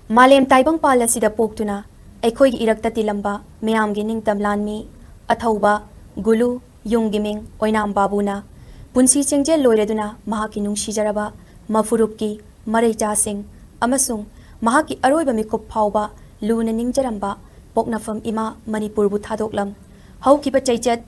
Malem taibang pala sida poktuna, aikoy irakta tilamba, mayam gining tamlanmi, athauba, gulu, yung giming, oinam babuna, punsi chengje loireduna, mahaki nung shijaraba, mafurupki, maray jasing, amasung, mahaki aroiba mikup pauba, luna ningjaramba, poknafam ima, Manipur buthadoklam, haukiba chaychat,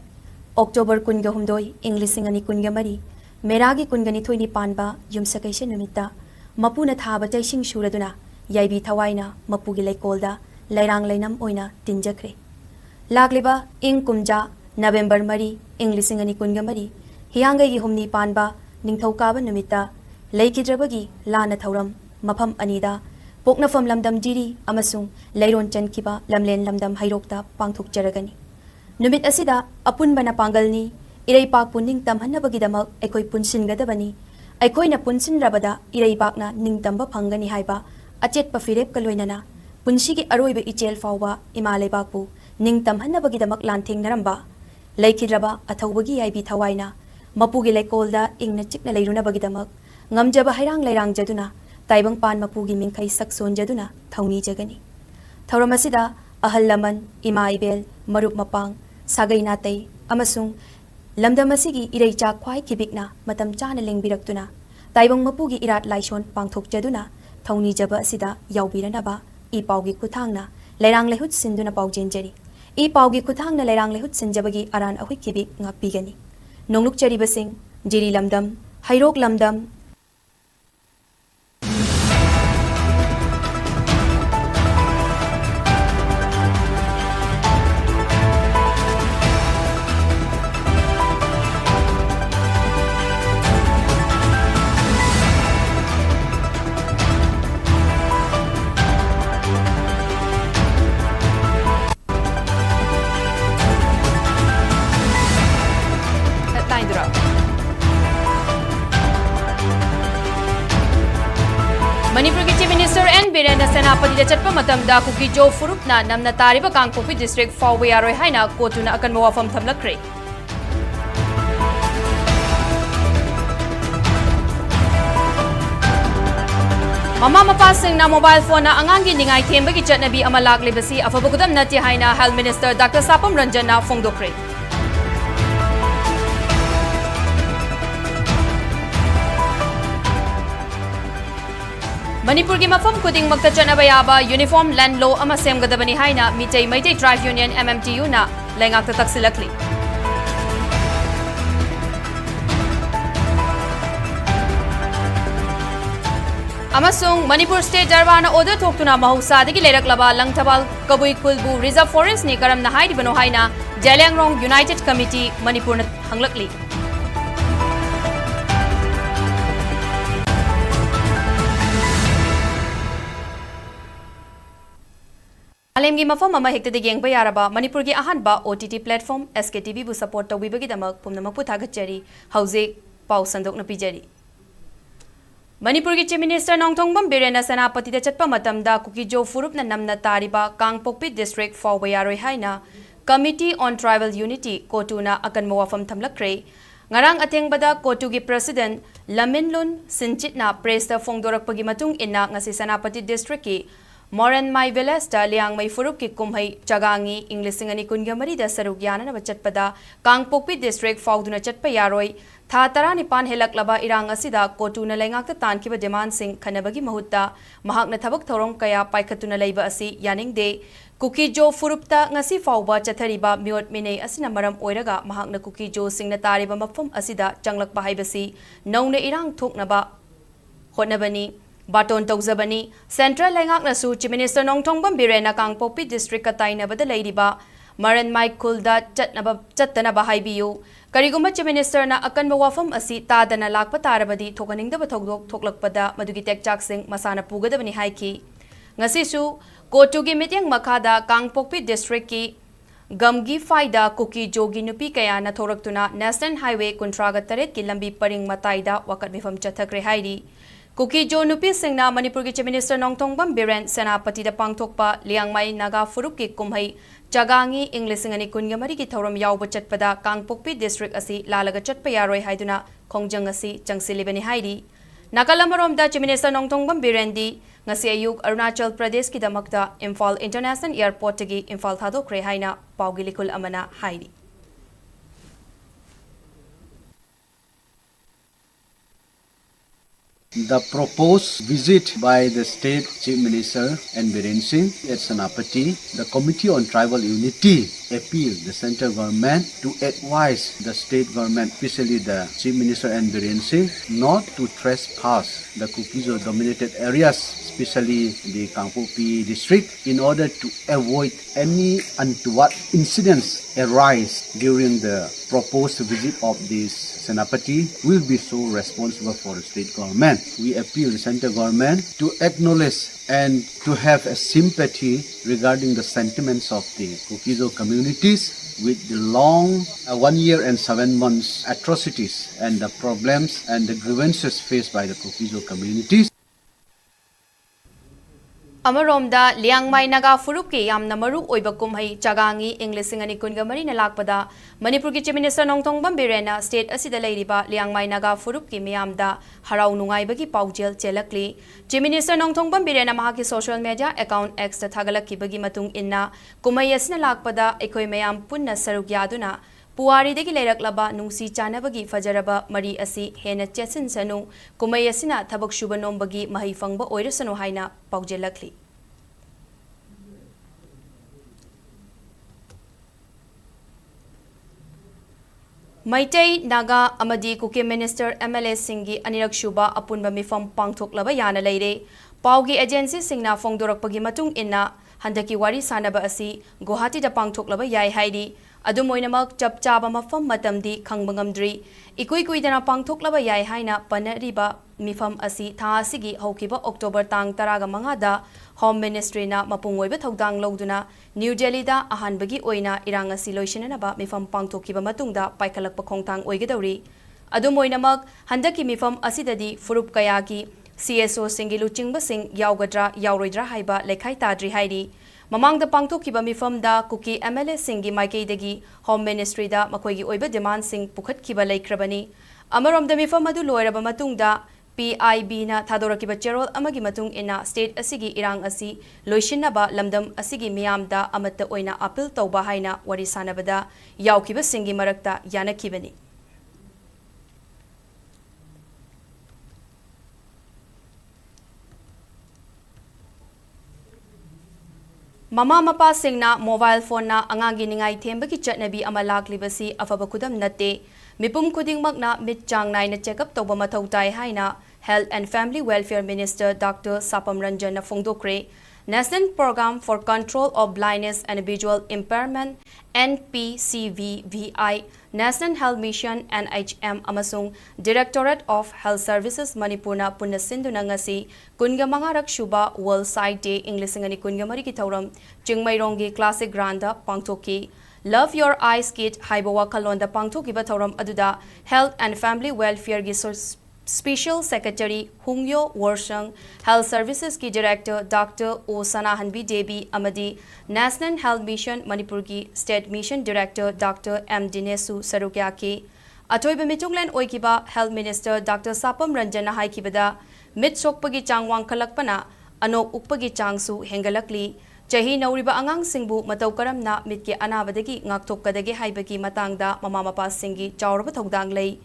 October kunga humdoi, Englishing ani kunga mari, meragi kungani thoini panba, yumsakaisha numita, mapuna thaba chaysing shuraduna, Yaibi Tawaina, Mapugi Lekolda, Lairang Lainam Oina, Tinjakre. Lagliba, Ing Kumja, November Mari, Englishing ani Kunga Mari, Hianga Humni Panba, Ningtokaba Numita, Lake Drabagi, Lana Tauram, Mapam Anida, Pokna from Lamdam Jiri, Amasung, Lairon Chankiba, Lamlen Lamdam Hairokta, Pangtuk Jaragani. Numit Asida, Apun Bana Pangalni, Iray Pak Puning Tam Hanabagidamak, Ekoi Punsin Gadabani, Ekoi na Punsin Rabada, Iray Bakna, Ning Tamba Pangani Haiba, Achet pafirep kaloinana, punshigi aroiba ichel fawba, imale bakbu, ning tamhanabagidamak lanting naramba, Laikidraba, Atawagi Ibi Tawaina, Mapugi Lekolda, Ingna Chikna Lairuna Bagidamak, Ngamjaba Hairang Lairang Jaduna, Taibang Pan Mapugi Minkai Sakson Jaduna, Tauni Jagani. Tauramasida, Ahalaman, Imaibel, Marup Mapang, Sagay Natay, Amasung, Lamdamasigi Iraycha Kwai Kibikna, Matam Chanaling Biraktuna, Taibang Mapugi Irat Laishon, Pangtok Jaduna, Tauni Jaba Sida, Yaubiranaba, E Paugi Kutangna, Lerang Lehut Sinduna Pau Jenjeri, E Paugi Kutangna Lerang Lehut Sinjabagi Aran Awikibi Ngapigani. Nongluk Cheri Basing, Jiri Lamdam, Hairok Lamdam, Manipur Chief Minister and Birena Senapati Chatpa Matamda Kuki Jo Furupna Namna Tariba Kangpopi District Fawwe Aroi Haina Kotuna Akan Mawafam Thamlakre. Mama Mapasing na mobile phone na angangi ningay thembagi chatnabi amalak libasi afabugudam nati Haina Health Minister Dr. Sapam Ranjana Fongdokre. Manipur ki mafam kuding magtachanaba yaba uniform land law ama semgadabani haina mitay Maitai Drive Union MMTU na lengak tataksilakli. Amasung Manipur State Darwana order thoktuna mahusadi ki leraklaba Langthabal Kabui Kulbu Reserve Forest ni karam na haidibano haina Jalangrong United Committee Manipur na hanglakli. Alemgi mafam ama hekta de yengba yaraba Manipur gi ahanba OTT platform SKTV bu support tawibagi damak pumna putha gachari hauze pau sandok na pijari. Manipur gi Chief Minister Nongthongbam Birena Senapati da chatpa matamda Kuki Jo Furup na namna tariba Kangpokpi District Fawwe Aroi Haina Committee on Tribal Unity Kotuna akan mawafam thamlakre. Ngarang atengbada Kotu gi President Laminlun Sinchitna press ta fongdorakpagi matung inna ngasi Senapati District ki Moran Mai Velesta liang mai furup ki kumhai chagangi Englishing ani kungamari da sarugyana na bachatpada Kangpokpi District Fawduna chatpa yaroi tha tara nipan helaklaba irang asida Kotuna lengakta tankiba demand sing khanabagi mahutta mahakna thabak thorong kaya paikhatuna leiba asi yaningde Kuki Jo Furupta ngasi fawba chathariba miot minei asina maram oiraga mahakna Kuki Jo singna tariba mafam asida changlakpa haibasi nauna irang thoknaba hotnabani Baton Togzabani, Central Lengak Nasu, Chief Minister Nongthongbam Birena Kangpokpi District Kataina Bada Ladiba, Maran Michaelda Chatana Bahaibiu, Kariguma Chief Minister na akan mawafam asi Tadana Lakpa Tarabadi, Tokaning the Batogdok, Toklakpada, Madugitek Jaksing, Masana Pugada Bani Haiki. Ngasisu, Kotugi Mityang Makada, Kangpokpi District ki Gamgi Faida Kuki Jogi Nupi Kaya na Thoraktuna, National Highway Kuntraga Taret ki Lambi Paring Mataida, Wakat Mifam Chathakre Haidi. Kuki Jo Nupi Singna Manipur ki Chief Minister Nongthongbam Biren Senapati da Pangthokpa Liangmai Naga Furup ki Kumhai Chagangi Englishing ani kungamari ki thoram yauba chatpada Kangpokpi District asi lalaga chatpa yaroi haiduna khongjang asi changsilibani haidi Nakalamaromda Chief Minister Nongtongbam Birendi ngasi ayuk Arunachal Pradesh ki damakta Imphal International Airport tagi Imphal thadokre haina paugilikul amana hairi. The proposed visit by the State Chief Minister and Biren Singh at Senapati, the Committee on Tribal Unity appealed the central government to advise the state government, especially the Chief Minister and Biren Singh, not to trespass the Kukizo-dominated areas, especially the Kangpopi district, in order to avoid any untoward incidents arise during the proposed visit of this Senapati will be so responsible for the state government. We appeal the central government to acknowledge and to have a sympathy regarding the sentiments of the Kukizo communities with the long 1 year and 7 months atrocities and the problems and the grievances faced by the Kukizo communities. Amaromda Liangmai Naga Furuki Yamna Maru Oiba Kumhai Chagangi English Singani Kunga Marina Lakpada Manipur Chief Minister Nongtongbam Birena State Asida Ladiba Liangmai Naga Furuki Miamda Harau Nungai Bagi Paujel Chelakli Chief Minister Nongtongbam Birena Mahaki social media account X the Tagalaki Bagi Matung Inna Kumayasna Lakpada Ekoi Mayam Punna Sarugyaduna Puari degi leiraklaba nungsi chanabagi fajaraba mari asi hena chesin sanu kumayasina thabak shuba nombagi mahi fangba oirasanu haina paujelakli. Maitai Naga Amadi Kuki Minister MLA Singhi Anirak Shuba Apunba Mifam Pangthoklaba Yana Leire Paugi Agency Singna Fongdorakpagi Matung Inna Handaki Wari Sanaba Asi Guwahati da Pangthoklaba Yai Haidi Adumoinamak chap chaba mafam matamdi khangbangamdri ikui kuidana pangthoklaba yai haina panariba mifam asi tha asigi haukiba October tang 15 da Home Ministry na mapungoiba thodang loduna New Delhi da ahanbagi oina irang asi loisinanaba mifam pangthokiba matungda paikalakpa khongtang oigedawri adumoinamak handaki mifam asidadi furup kayagi CSO singi luchingba sing yaugadra yauroidra haiba lekhai tadri hairi Mamang the Pangtokiba Mifam da Kuki MLA Singi Maikei Degi Home Ministry da Makoigi Oiba Demand Sing Pukhat Kiba Laikrabani Amarom the Mifam Madu Loiraba Matung da PIB na Tadorakiba Cherol Amagi Matung ina State Asigi Irang Asi Loishinaba Lamdam Asigi Miam da Amata Oina Apil Tauba Haina Warisanabada Yaukiba Singi Marakta Yana Kibani. Mama Mapa Singna mobile phone na angangi ningai thembagi chatnabi ama laklibasi afaba khudam natte mipum khudingmakna mit chang nai na check up toba mathau tai haina Health and Family Welfare Minister Dr. Sapam Ranjan na phongdokre National Program for Control of Blindness and Visual Impairment NPCVVI National Health Mission NHM amasung Directorate of Health Services Manipur na punasinduna ngasi kunga mangarak shuba World Sight Day English ngani kunga mari ki thauram Chingmairongi Classic Granda pangthoki Love Your Eyes Kit haibawa kalonda pangthoki ba thauram aduda Health and Family Welfare gi Special Secretary Hungyo Warsang Health Services ki Director Dr. O Sanahanbi Devi Amadi National Health Mission Manipur ki State Mission Director Dr. M. Dinesu Sarukya ki Atoiba Mitunglen Oikiba Health Minister Dr. Sapam Ranjan Haikibada Mit Sokpagi Changwang Kalakpana Anok Ukpagi Changsu Hengalakli Chahi Nauriba Angang Singbu Matau Karamna Mitki Anabadagi Ngaktokadagi Haibagi Matangda Mama Mapa Singi Chauraba Thodang Lay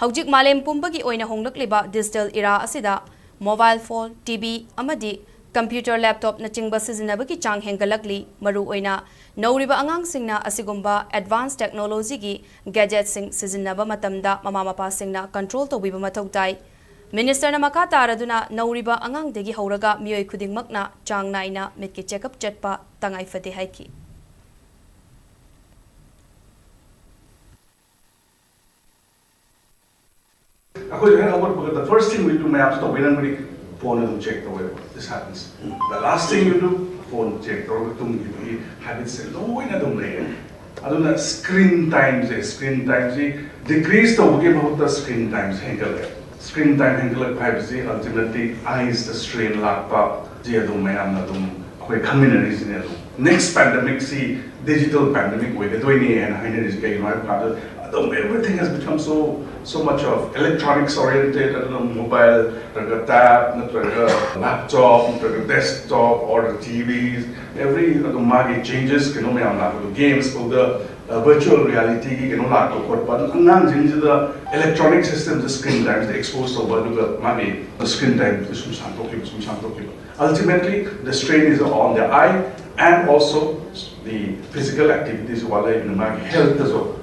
Haujik Malem Pumbagi Oina Honglakliba Digital Era Asida Mobile Phone, TV, Amadi Computer Laptop na chingba sizinabagi chang hengalakli Maru Oina Nauriba Angang Singna Asigumba Advanced Technology gi Gadget Sing Sizinaba Matamda Mama Mapa Singna Control to Biba Matautai Minister na Makata Araduna Nauriba Angang Degi Hauraga Miyoy Kuding Makna Chang Naina Mitki Checkup Chatpa Tangay Fade Haiki The first thing we do, we phone check the way this happens. The last thing you do, phone check the way habits low in a screen times decrease the way about the screen times screen time hangle privacy ultimately eyes the strain lakpa jadum mayam nadum koi communities in next pandemic see digital pandemic way the and higher is everything has become so much of electronics oriented. I don't know, mobile, tab, laptop, desktop, or the TVs. Every market changes. Games, the virtual reality, the electronic systems, the screen times, the exposed over the screen time. Ultimately, the strain is on the eye and also the physical activities while in the health as well.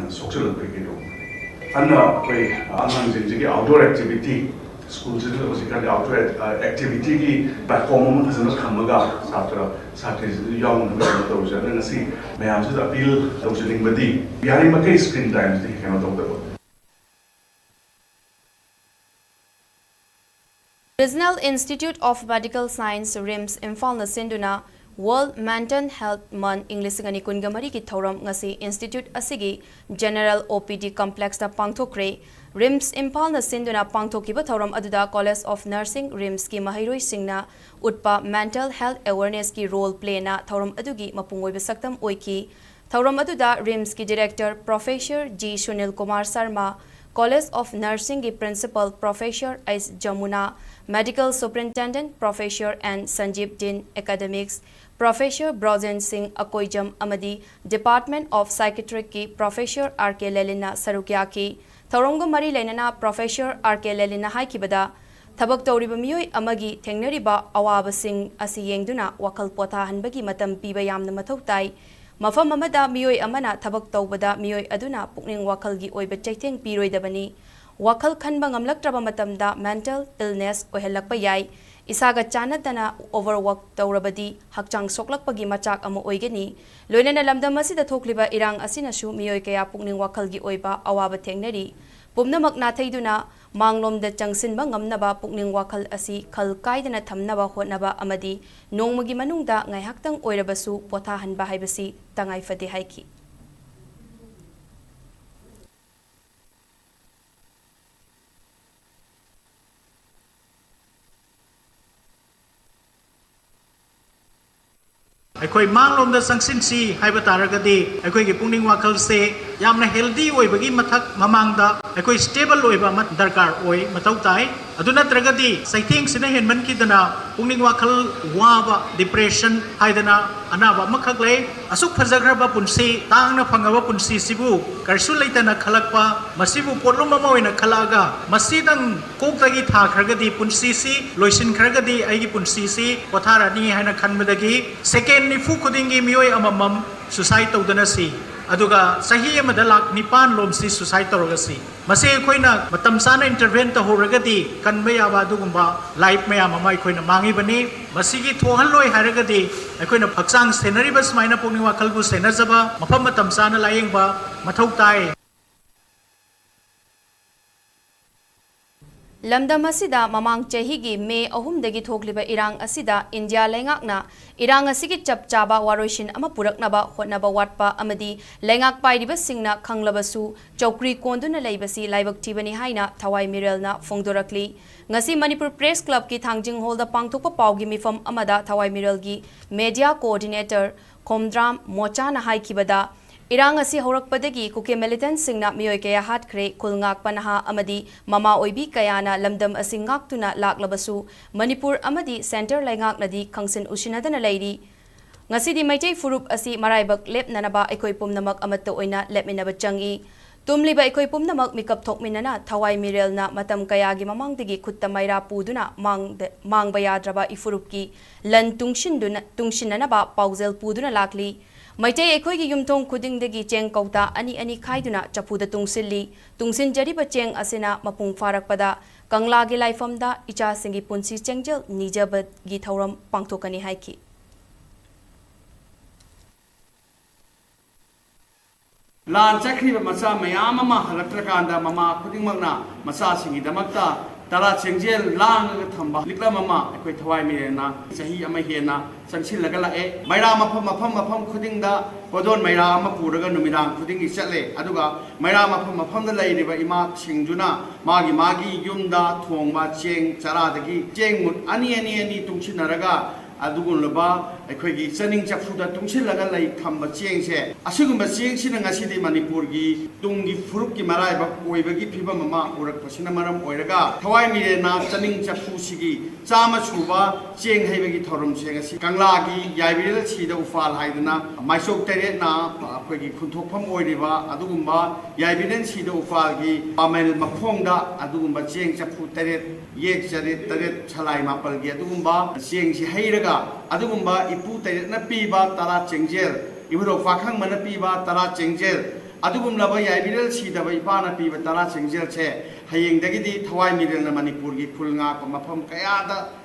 Social and outdoor activity. Schools outdoor activity platform is not Kamaga, Saturday, young those and see Mayam's appeal, those in Badi. Yarima screen times, they cannot talk about. Regional Institute of Medical Science RIMS Imphal na sinduna World Mental Health Month English ngani kungamari ki thoram ngasi Institute asigi General OPD Complex na pangthokre RIMS Imphal na sinduna pangthokiba thoram aduda College of Nursing RIMS ki mahiroi singna utpa Mental Health Awareness ki role play na thoram adugi mapungoi besaktam oiki thoram aduda RIMS ki Director Professor G Sunil Kumar Sharma College of Nursing ki Principal Professor S Jamuna Medical Superintendent Professor N Sanjeev Din Academics Professor Brojen Singh Akoijam Amadi Department of Psychiatric ki Professor R.K. Lelina Sarukya ki Thorongga Mari Lainana Professor R.K. Lelina Haikibada Thabak Tauriba Miyoi Amagi Thengnariba Awaba Singh Asi Yengduna Wakal Pota Hanbagi Matam Piba Yamna Mathau Tai Mafam Amada Miyoi Amana Thabak Taubada Miyoi Aduna Pukning Wakalgi Oiba Chaiteng Piroidabani Wakal Khanba Ngamlaktraba Matamda Mental Illness Ohelakpa Yai Isaga chanatana overwork taurabadi hakchang soklakpagi machak amu oigani loinana lamdam asida thokliba irang asinasu miyoi kaya pukning wakhalgi oiba awaba thengnari pumnamak nathaiduna manglomda changsinba ngamnaba pukning wakhal asi khal kaidana thamnaba hotnaba amadi nongmagi manungda ngaihaktang oirabasu pothahanba haibasi tangai fade haiki अखोई मांगलोम the संगसिन सी हाइबा तारगदी अखोई के पुंगनिंग वाखल से यामना healthy ओइबगी मथक ममांगदा अखोई stable ओइबा मत दरकार ओइ मथौ ताई अदु नत्रगदी सैथिंग सिना हेनमन की दना पुंगनिंग वाखल वाबा डिप्रेशन हाइदना अनाबा मखक ले असुक फजग्रबा पुंसी तांगना फंगबा पुंसी सिबु करसु लेतना खलकपा मसिबु पोटलुम मा ओइना खलागा मसिदंग कोकतगी थाखरगदी पुंसी सी लोइसिन खरगदी आइगी पुंसी सी पथारानी हाइना खनबदगी सेकेंड निफु खुदिंगी मियोय अममम सुसाइड तौदना सी अदुगा सही अमदा लाख निपान लोम सी सुसाइड तौरगसी मसे खोइना मतम साना इंटरवेन तहोरगदी कनबा याबा दुगुंबा लाइफ मयाम अमा खोइना मांगी बनी मसिगी थोहल्लोय हारगदी खोइना फक्सांग सेनरीबा स्माइना पुंगनि वाखलबु सेनजबा मफम मतम साना लायेंबा मथौ ताई Lamdam asida mamang chahigi May ahumdagi thokliba irang asida India lengakna irang asigi chap chaba waroishin ama puraknaba hotnaba watpa amadi lengak pairiba singna khanglabasu chokri konduna leibasi laibak tibani haina thawai mirelna phongdorakli ngasi Manipur Press Club ki thangjing hall da pangthokpa paugi mifam amada thawai mirelgi media coordinator Khomdram Mochana haikibada Irang asi horakpadagi kuke militant singna miyoi kaya hatkre kulngak panaha amadi mama oibi kayana lamdam asingak tuna laklabasu Manipur amadi center laingak nadi kangsin usinadana lairi ngasidi maitei furup asi maraibak lep nanaba ekoi pumnamak amatta oina lepminaba changi tumliba ekoi pumnamak mikap thokminana thawai mirelna matam kayagi mamangdagi khutta maira puduna mangba yadraba ifurupki lan tungshinanaba pausel puduna lakli Maitei ekhoigi yumthong khudingdagi cheng kauta ani khaiduna chapuda tungsin jariba cheng asina mapung farakpada kanglagi laifamda icha singi punsi chengjel nijabad gi thauram pangthokani haiki Lan chakriba masa mayam ama halakrakanda mama khudingmakna masa singi damakta tara chengjel lang thamba likla mama ekoi thawai mirena sahi ama hena sansil lagala e maira mafam khudingda podon maira ama puraga numidang khudingi chatle aduga maira mafam da leiriba ima singjuna magi yumda thongma cheng chara dagi cheng mut ani tungchinaraga adugun loba ꯑꯩꯈꯣꯏꯒꯤ ꯆꯅꯤꯡ ꯆꯐꯨꯗ ꯇꯨꯡꯁꯤꯜꯂꯒ ꯂꯩ ꯊꯝꯕ ꯆꯦꯡꯁꯦ ꯑꯁꯤꯒꯨꯝꯕ ꯆꯦꯡꯁꯤꯅ ꯉꯁꯤꯗꯤ ꯃꯅꯤꯄꯨꯔꯒꯤ ꯇꯨꯡꯒꯤ ꯐꯨꯔꯨꯞꯀꯤ ꯃꯔꯥꯏꯕꯛ ꯑꯣꯏꯕꯒꯤ ꯐꯤꯕꯝ ꯑꯃ ꯎꯔꯛꯄꯁꯤꯅ ꯃꯔꯝ ꯑꯣꯏꯔꯒ ꯊꯋꯥꯏ ꯃꯤꯔꯦꯟꯅ ꯆꯅꯤꯡ ꯆꯐꯨꯁꯤꯒꯤ ꯆꯥꯝꯃ ꯁꯨꯕ ꯆꯦꯡ ꯍꯩꯕꯒꯤ ꯊꯧꯔꯝꯁꯦ ꯉꯁꯤ ꯀꯪꯂꯥꯒꯤ ꯌꯥꯏꯕꯤꯔꯦꯜ ꯁꯤꯗ ꯎꯐꯥꯜ ꯍꯥꯏꯗꯅ ꯃꯥꯏꯆꯣꯛ ꯇꯔꯦꯠꯅ ꯑꯩꯈꯣꯏꯒꯤ ꯈꯨꯟꯊꯣꯛꯐꯝ ꯑꯣꯏꯔꯤꯕ ꯑꯗꯨꯒꯨꯝꯕ ꯌꯥꯏꯕꯤꯔꯦꯜ ꯁꯤꯗ ꯎꯐꯥꯜꯒꯤ ꯄꯥꯃꯦꯜ ꯃꯈꯣꯡꯗ ꯑꯗꯨꯒꯨꯝꯕ ꯆꯦꯡ ꯆꯐꯨ ꯇꯔꯦꯠ ꯌꯦꯛ ꯆꯔꯦꯠ ꯇꯔꯦꯠ ꯁꯂꯥꯏ ꯃꯥꯄꯜꯒꯤ ꯑꯗꯨꯒꯨꯝꯕ ꯆꯦꯡꯁꯤ ꯍꯩꯔꯒ ꯑꯗꯨꯒꯨꯝꯕ ꯏꯄꯨ ꯇꯔꯦꯠꯅ ꯄꯤꯕ ꯇꯔꯥ ꯆꯦꯡꯖꯦꯜ ꯏꯕꯨꯙꯧ ꯄꯥꯈꯪꯕꯅ ꯄꯤꯕ ꯇꯔꯥ ꯆꯦꯡꯖꯦꯜ ꯑꯗꯨꯒꯨꯝꯂꯕ ꯌꯥꯏꯕꯤꯔꯦꯜ ꯁꯤꯗꯕ ꯏꯄꯥꯅ ꯄꯤꯕ ꯇꯔꯥ ꯆꯦꯡꯖꯦꯜꯁꯦ ꯍꯌꯦꯡꯗꯒꯤꯗꯤ ꯊꯋꯥꯏ ꯃꯤꯔꯦꯜꯅ ꯃꯅꯤꯄꯨꯔꯒꯤ ꯈꯨꯜ ꯉꯥꯛꯄ ꯃꯐꯝ ꯀꯌꯥꯗ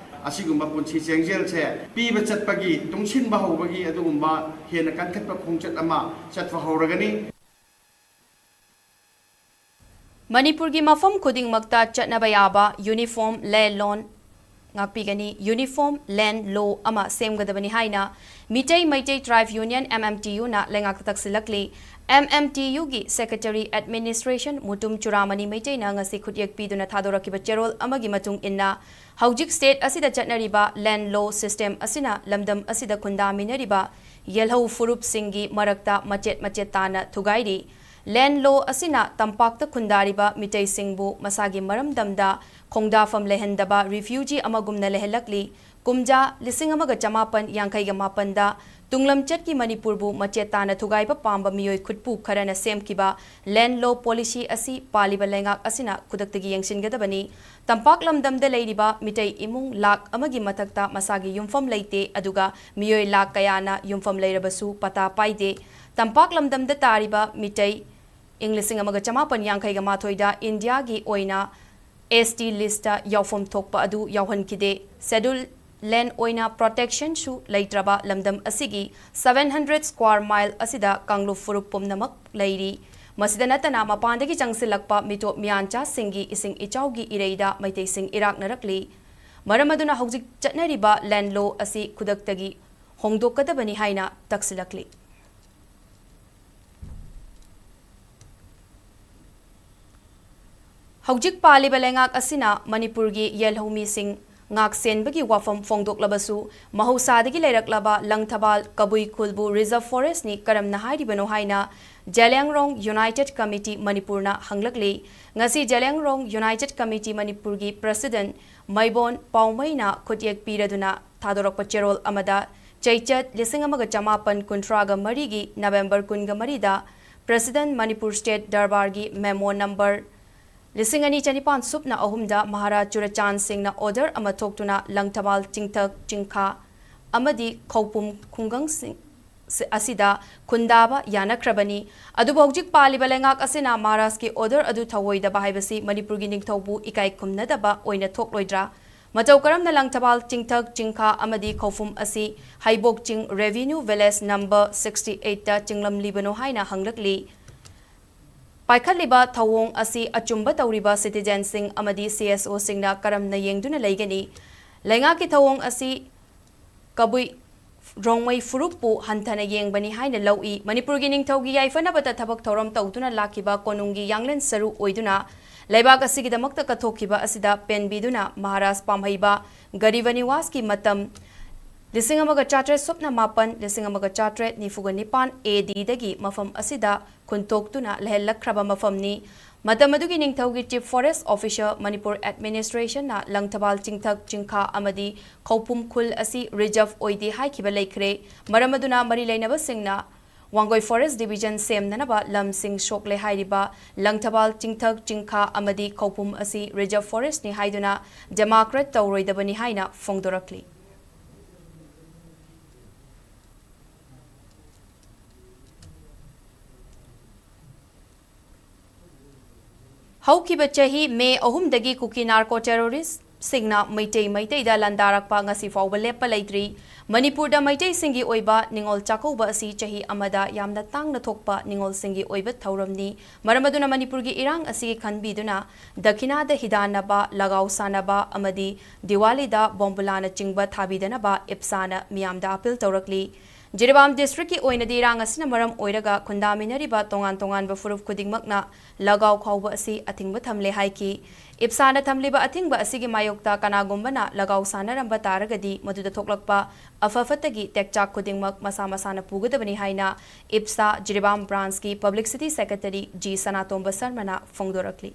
ꯑꯁꯤꯒꯨꯝꯕ ꯄꯨꯟꯁꯤ ꯆꯦꯡꯖꯦꯜꯁꯦ ꯄꯤꯕ ꯆꯠꯄꯒꯤ ꯇꯨꯡꯁꯤꯟꯕ ꯍꯧꯕꯒꯤ ꯑꯗꯨꯒꯨꯝꯕ ꯍꯦꯟꯅ ꯀꯟꯈꯠꯄ ꯈꯣꯡꯆꯠ ꯑꯃ ꯆꯠꯄ ꯍꯧꯔꯒꯅꯤ ꯃꯅꯤꯄꯨꯔꯒꯤ ꯃꯐꯝ ꯈꯨꯗꯤꯡꯃꯛꯇ ꯆꯠꯅꯕ ꯌꯥꯕ ꯌꯨꯅꯤꯐꯣꯔꯝ ꯂꯣꯟ ꯉꯥꯛꯄꯤꯒꯅꯤ ꯌꯨꯅꯤꯐꯣꯔꯝ ꯂꯦꯟ ꯂꯣ ꯑꯃ ꯁꯦꯝꯒꯗꯕꯅꯤ ꯍꯥꯏꯅ ꯃꯤꯇꯩ ꯃꯩꯇꯩ ꯇ꯭ꯔꯥꯏꯕ ꯌꯨꯅꯤꯌꯟ MMTU-ꯅ ꯂꯩꯉꯥꯛꯇ ꯇꯛꯁꯤꯜꯂꯛꯂꯤ MMTU-ꯒꯤ ꯁꯦꯀ꯭ꯔꯦꯇꯔꯤ ꯑꯦꯗꯃꯤꯅꯤꯁꯇ꯭ꯔꯦꯁꯟ ꯃꯨꯇꯨꯝ ꯆꯨꯔꯥꯃꯅꯤ ꯃꯩꯇꯩꯅ ꯉꯁꯤ ꯈꯨꯠꯌꯦꯛ ꯄꯤꯗꯨꯅ ꯊꯥꯗꯣꯔꯛꯈꯤꯕ ꯆꯦꯔꯣꯜ ꯑꯃꯒꯤ ꯃꯇꯨꯡ ꯏꯟꯅ ꯍꯧꯖꯤꯛ ꯁ꯭ꯇꯦꯠ ꯑꯁꯤꯗ ꯆꯠꯅꯔꯤꯕ ꯂꯦꯟ ꯂꯣ ꯁꯤꯁꯇꯦꯝ ꯑꯁꯤꯅ ꯂꯝꯗꯝ ꯑꯁꯤꯗ ꯈꯨꯟꯗꯥꯃꯤꯟꯅꯔꯤꯕ ꯌꯦꯜꯍꯧ ꯐꯨꯔꯨꯞꯁꯤꯡꯒꯤ ꯃꯔꯛꯇ ꯃꯆꯦꯠ ꯃꯆꯦꯠ ꯇꯥꯅ ꯊꯨꯒꯥꯏꯔꯤ ꯂꯦꯟ ꯂꯣ ꯑꯁꯤꯅ ꯇꯝꯄꯥꯛꯇ ꯈꯨꯟꯗꯥꯔꯤꯕ ꯃꯤꯇꯩꯁꯤꯡꯕꯨ ꯃꯁꯥꯒꯤ ꯃꯔꯝꯗꯝꯗ ꯈꯣꯡꯗꯥꯐꯝ ꯂꯩꯍꯟꯗꯕ ꯔꯤꯐ꯭ꯌꯨꯖꯤ ꯑꯃꯒꯨꯝꯅ ꯂꯩꯍꯜꯂꯛꯂꯤ ꯀꯨꯝꯖꯥ 1958ꯗ ꯇꯨꯡꯂꯝꯆꯠꯀꯤ ꯃꯅꯤꯄꯨꯔꯕꯨ ꯃꯆꯦꯠ ꯇꯥꯅ ꯊꯨꯒꯥꯏꯕ ꯄꯥꯝꯕ ꯃꯤꯑꯣꯏ ꯈꯨꯠꯄꯨ ꯈꯔꯅ ꯁꯦꯝꯈꯤꯕ ꯂꯦꯟ ꯂꯣ ꯄꯣꯂꯤꯁꯤ ꯑꯁꯤ ꯄꯥꯜꯂꯤꯕ ꯂꯩꯉꯥꯛ ꯑꯁꯤꯅ ꯈꯨꯗꯛꯇꯒꯤ ꯌꯦꯡꯁꯤꯟꯒꯗꯕꯅꯤ ꯇꯝꯄꯥꯛ ꯂꯝꯗꯝꯗ ꯂꯩꯔꯤꯕ ꯃꯤꯇꯩ ꯏꯃꯨꯡ ꯂꯥꯛ ꯑꯃꯒꯤ ꯃꯊꯛꯇ ꯃꯁꯥꯒꯤ ꯌꯨꯝꯐꯝ ꯂꯩꯇꯦ ꯑꯗꯨꯒ ꯃꯤꯑꯣꯏ ꯂꯥꯛ ꯀꯌꯥꯅ ꯌꯨꯝꯐꯝ ꯂꯩꯔꯕꯁꯨ ꯄꯇꯥ ꯄꯥꯏꯗꯦ ꯇꯝꯄꯥꯛ ꯂꯝꯗꯝꯗ ꯇꯥꯔꯤꯕ ꯃꯤꯇꯩ ꯏꯪ 1958ꯗ ꯏꯟꯗꯤꯌꯥꯒꯤ ꯑꯣꯏꯅ ST ꯂꯤꯁꯇ ꯌꯥꯎꯐꯝ ꯊꯣꯛꯄ ꯑꯗꯨ ꯌꯥꯎꯍꯟꯈꯤꯗꯦ ꯁꯦꯗꯨꯜ ꯂꯦꯟ ꯑꯣꯏꯅ ꯄ꯭ꯔꯣꯇꯦꯛꯁꯟꯁꯨ ꯂꯩꯇ꯭ꯔꯕ ꯂꯝꯗꯝ ꯑꯁꯤꯒꯤ 700 ꯁ꯭ꯀ꯭ꯋꯥꯔ ꯃꯥꯏꯜ ꯑꯁꯤꯗ ꯀꯥꯡꯂꯨꯞ ꯐꯨꯔꯨꯞ ꯄꯨꯝꯅꯃꯛ ꯂꯩꯔꯤ ꯃꯁꯤꯗ ꯅꯠꯇꯅ ꯃꯄꯥꯟꯗꯒꯤ ꯆꯪꯁꯤꯜꯂꯛꯄ ꯃꯤꯇꯣꯞ ꯃꯤꯌꯥꯟꯆꯥꯁꯤꯡꯒꯤ ꯏꯁꯤꯡ ꯏꯆꯥꯎꯒꯤ ꯏꯔꯩꯗ ꯃꯩꯇꯩꯁꯤꯡ ꯏꯔꯥꯛꯅꯔꯛꯂꯤ ꯃꯔꯝ ꯑꯗꯨꯅ ꯍꯧꯖꯤꯛ ꯆꯠꯅꯔꯤꯕ ꯂꯦꯟ ꯂꯣ ꯑꯁꯤ ꯈꯨꯗꯛꯇꯒꯤ ꯍꯣꯡꯗꯣꯛꯀꯗꯕꯅꯤ ꯍꯥꯏꯅ ꯇꯛꯁꯤꯜꯂꯛꯂꯤ ꯍꯧꯖꯤꯛ ꯄꯥꯜꯂꯤꯕ ꯂꯩꯉꯥꯛ ꯑꯁꯤꯅ ꯃꯅꯤꯄꯨꯔꯒꯤ ꯌꯦꯜꯍꯧꯃꯤꯁꯤꯡ ꯉꯥꯛꯁꯦꯟꯕꯒꯤ ꯋꯥꯐꯝ ꯐꯣꯡꯗꯣꯛꯂꯕꯁꯨ ꯃꯍꯧꯁꯥꯗꯒꯤ ꯂꯩꯔꯛꯂꯕ ꯂꯪꯊꯕꯥꯜ ꯀꯕꯨꯏ ꯈꯨꯜꯕꯨ ꯔꯤꯖꯔꯚ ꯐꯣꯔꯦꯁꯠꯅꯤ ꯀꯔꯝꯅ ꯍꯥꯏꯔꯤꯕꯅꯣ ꯍꯥꯏꯅ ꯖꯦꯂꯤꯌꯥꯡꯔꯣꯡ ꯌꯨꯅꯥꯏꯇꯦꯗ ꯀꯃꯤꯇꯤ ꯃꯅꯤꯄꯨꯔꯅ ꯍꯪꯂꯛꯂꯤ ꯉꯁꯤ ꯖꯦꯂꯤꯌꯥꯡꯔꯣꯡ ꯌꯨꯅꯥꯏꯇꯦꯗ ꯀꯃꯤꯇꯤ ꯃꯅꯤꯄꯨꯔꯒꯤ ꯄ꯭ꯔꯁꯤꯗꯦꯟꯠ ꯃꯩꯕꯣꯟ ꯄꯥꯎꯃꯩꯅ ꯈꯨꯠꯌꯦꯛ ꯄꯤꯔꯗꯨꯅ ꯊꯥꯗꯣꯔꯛꯄ ꯆꯦꯔꯣꯜ ꯑꯃꯗ ꯆꯩꯆꯠ 1983ꯒꯤ ꯅꯕꯦꯝꯕꯔ 23ꯗ ꯄ꯭ꯔꯁꯤꯗꯦꯟꯠ ꯃꯅꯤꯄꯨꯔ ꯁ꯭ꯇꯦꯠ ꯗꯔꯕꯥꯔꯒꯤ ꯃꯦꯃꯣ ꯅꯝꯕꯔ 22,403ꯗ ꯃꯍꯥꯔꯥꯖ ꯆꯨꯔꯆꯥꯟ ꯁꯤꯡꯅ ꯑꯣꯔꯗꯔ ꯑꯃ ꯊꯣꯛꯇꯨꯅ ꯂꯪꯊꯕꯥꯜ ꯆꯤꯡꯊꯛ ꯆꯤꯡꯈꯥ ꯑꯃꯗꯤ ꯈꯧꯄꯨꯝ ꯈꯨꯡꯒꯪꯁꯤꯡ ꯑꯁꯤꯗ ꯈꯨꯟꯗꯥꯕ ꯌꯥꯅꯈ꯭ꯔꯕꯅꯤ ꯑꯗꯨꯕꯨ ꯍꯧꯖꯤꯛ ꯄꯥꯜꯂꯤꯕ ꯂꯩꯉꯥꯛ ꯑꯁꯤꯅ ꯃꯍꯥꯔꯥꯖꯀꯤ ꯑꯣꯔꯗꯔ ꯑꯗꯨ ꯊꯧꯑꯣꯏꯗꯕ ꯍꯥꯏꯕꯁꯤ ꯃꯅꯤꯄꯨꯔꯒꯤ ꯅꯤꯡꯊꯧꯕꯨ ꯏꯀꯥꯏ ꯈꯨꯝꯅꯗꯕ ꯑꯣꯏꯅ ꯊꯣꯛꯂꯣꯏꯗ꯭ꯔꯥ ꯃꯇꯧ ꯀꯔꯝꯅ ꯂꯪꯊꯕꯥꯜ ꯆꯤꯡꯊꯛ ꯆꯤꯡꯈꯥ ꯑꯃꯗꯤ ꯈꯧꯄꯨꯝ ꯑꯁꯤ ꯍꯩꯕꯣꯛ ꯆꯤꯡ ꯔꯦꯚꯤꯅ꯭ꯌꯨ ꯚꯤꯂꯦꯖ ꯅꯝꯕꯔ 68ꯇ ꯆꯤꯡꯂꯝꯂꯤꯕꯅꯣ ꯍꯥꯏꯅ ꯍꯪꯂꯛꯂꯤ ꯄꯥꯏꯈꯠꯂꯤꯕ ꯊꯧꯑꯣꯡ ꯑꯁꯤ ꯑꯆꯨꯝꯕ ꯇꯧꯔꯤꯕ ꯁꯤꯇꯤꯖꯦꯟꯁꯤꯡ ꯑꯃꯗꯤ CSOꯁꯤꯡꯅ ꯀꯔꯝꯅ ꯌꯦꯡꯗꯨꯅ ꯂꯩꯒꯅꯤ ꯂꯩꯉꯥꯛꯀꯤ ꯊꯧꯑꯣꯡ ꯑꯁꯤ ꯀꯕꯨꯏ ꯔꯣꯡꯃꯩ ꯐꯨꯔꯨꯞꯄꯨ ꯍꯟꯊꯅ ꯌꯦꯡꯕꯅꯤ ꯍꯥꯏꯅ ꯂꯧꯏ ꯃꯅꯤꯄꯨꯔꯒꯤ ꯅꯤꯡꯊꯧꯒꯤ ꯌꯥꯏꯐꯅꯕꯗ ꯊꯕꯛ ꯊꯧꯔꯝ ꯇꯧꯗꯨꯅ ꯂꯥꯛꯈꯤꯕ ꯀꯣꯅꯨꯡꯒꯤ ꯌꯥꯡꯂꯦꯟ ꯁꯔꯨ ꯑꯣꯏꯗꯨꯅ ꯂꯩꯕꯥꯛ ꯑꯁꯤꯒꯤꯗꯃꯛꯇ ꯀꯠꯊꯣꯛꯈꯤꯕ ꯑꯁꯤꯗ ꯄꯦꯟꯕꯤꯗꯨꯅ ꯃꯍꯥꯔꯥꯖ ꯄꯥꯝꯍꯩꯕ ꯒꯔꯤꯕ ꯅꯤꯋꯥꯁꯀꯤ ꯃꯇꯝ 1908 1999 AD-ꯗꯒꯤ ꯃꯐꯝ ꯑꯁꯤꯗ ꯈꯨꯟꯇꯣꯛꯇꯨꯅ ꯂꯩꯍꯜꯂꯛꯈ꯭ꯔꯕ ꯃꯐꯝꯅꯤ ꯃꯇꯝ ꯑꯗꯨꯒꯤ ꯅꯤꯡꯊꯧꯒꯤ ꯆꯤꯐ ꯐꯣꯔꯦꯁꯠ ꯑꯣꯐꯤꯁꯔ ꯃꯅꯤꯄꯨꯔ ꯑꯦꯗꯃꯤꯅꯤꯁꯇ꯭ꯔꯦꯁꯟꯅ ꯂꯪꯊꯕꯥꯜ ꯆꯤꯡꯊꯛ ꯆꯤꯡꯈꯥ ꯑꯃꯗꯤ ꯈꯧꯄꯨꯝ ꯈꯨꯜ ꯑꯁꯤ ꯔꯤꯖꯔꯚ ꯑꯣꯏꯗꯦ ꯍꯥꯏꯈꯤꯕ ꯂꯩꯈ꯭ꯔꯦ ꯃꯔꯝ ꯑꯗꯨꯅ ꯃꯔꯤ ꯂꯩꯅꯕꯁꯤꯡꯅ ꯋꯥꯡꯒꯣꯏ ꯐꯣꯔꯦꯁꯠ ꯗꯤꯕꯤꯖꯟ ꯁꯦꯝꯅꯅꯕ ꯂꯝꯁꯤꯡ ꯁꯣꯛꯂꯦ ꯍꯥꯏꯔꯤꯕ ꯂꯪꯊꯕꯥꯜ ꯆꯤꯡꯊꯛ ꯆꯤꯡꯈꯥ ꯑꯃꯗꯤ ꯈꯧꯄꯨꯝ ꯑꯁꯤ ꯔꯤꯖꯔꯚ ꯐꯣꯔꯦꯁꯠꯅꯤ ꯍꯥꯏꯗꯨꯅ ꯗꯦꯃꯣꯀ꯭ꯔꯦꯠ ꯇꯧꯔꯣꯏꯗꯕꯅꯤ ꯍꯥꯏꯅ ꯐꯣꯡꯗꯣꯔꯛꯂꯤ ꯍꯧꯈꯤꯕ ꯆꯍꯤ ꯃꯦ 3 ꯀꯨꯀꯤ ꯅꯥꯔꯀꯣ ꯇꯦꯔꯣꯔꯤꯁꯠꯁꯤꯡꯅ ꯃꯩꯇꯩꯗ ꯂꯥꯟꯗꯥꯔꯛꯄ ꯉꯁꯤ ꯐꯥꯎꯕ ꯂꯦꯞꯄ ꯂꯩꯇ꯭ꯔꯤ ꯃꯅꯤꯄꯨꯔꯗ ꯃꯩꯇꯩꯁꯤꯡꯒꯤ ꯑꯣꯏꯕ ꯅꯤꯡꯉꯣꯜ ꯆꯥꯛꯀꯧꯕ ꯑꯁꯤ ꯆꯍꯤ ꯑꯃꯗ ꯌꯥꯝꯅ ꯇꯥꯡꯅ ꯊꯣꯛꯄ ꯅꯤꯡꯉꯣꯜꯁꯤꯡꯒꯤ ꯑꯣꯏꯕ ꯊꯧꯔꯝꯅꯤ ꯃꯔꯝ ꯑꯗꯨꯅ ꯃꯅꯤꯄꯨꯔꯒꯤ ꯏꯔꯥꯡ ꯑꯁꯤꯒꯤ ꯈꯟꯕꯤꯗꯨꯅ ꯗꯈꯤꯅꯥꯗ ꯍꯤꯗꯥꯟꯅꯕ ꯂꯒꯥꯎ ꯁꯥꯟꯅꯕ ꯑꯃꯗꯤ ꯗꯤꯋꯥꯂꯤꯗ ꯕꯣꯝꯕꯨꯂꯥꯅꯆꯤꯡꯕ ꯊꯥꯕꯤꯗꯅꯕ ꯏꯞꯁꯥꯅ ꯃꯤꯌꯥꯝꯗ appeal ꯇꯧꯔꯛꯂꯤ Jiribam district ki oinadi irang asina maram oiraga khundaminariba tongan tongan ba furup khudingmakna lagaw khawba asi athingba thamle haiki ipsana thamliba athingba asigi mayokta kanagumbana lagaw sanaramba taragadi maduda thoklakpa afafatagi tekchak khudingmak masa masana pugadabani haina ipsa Jiribam branch ki publicity secretary G Sanatomba Sarmana phongdorakli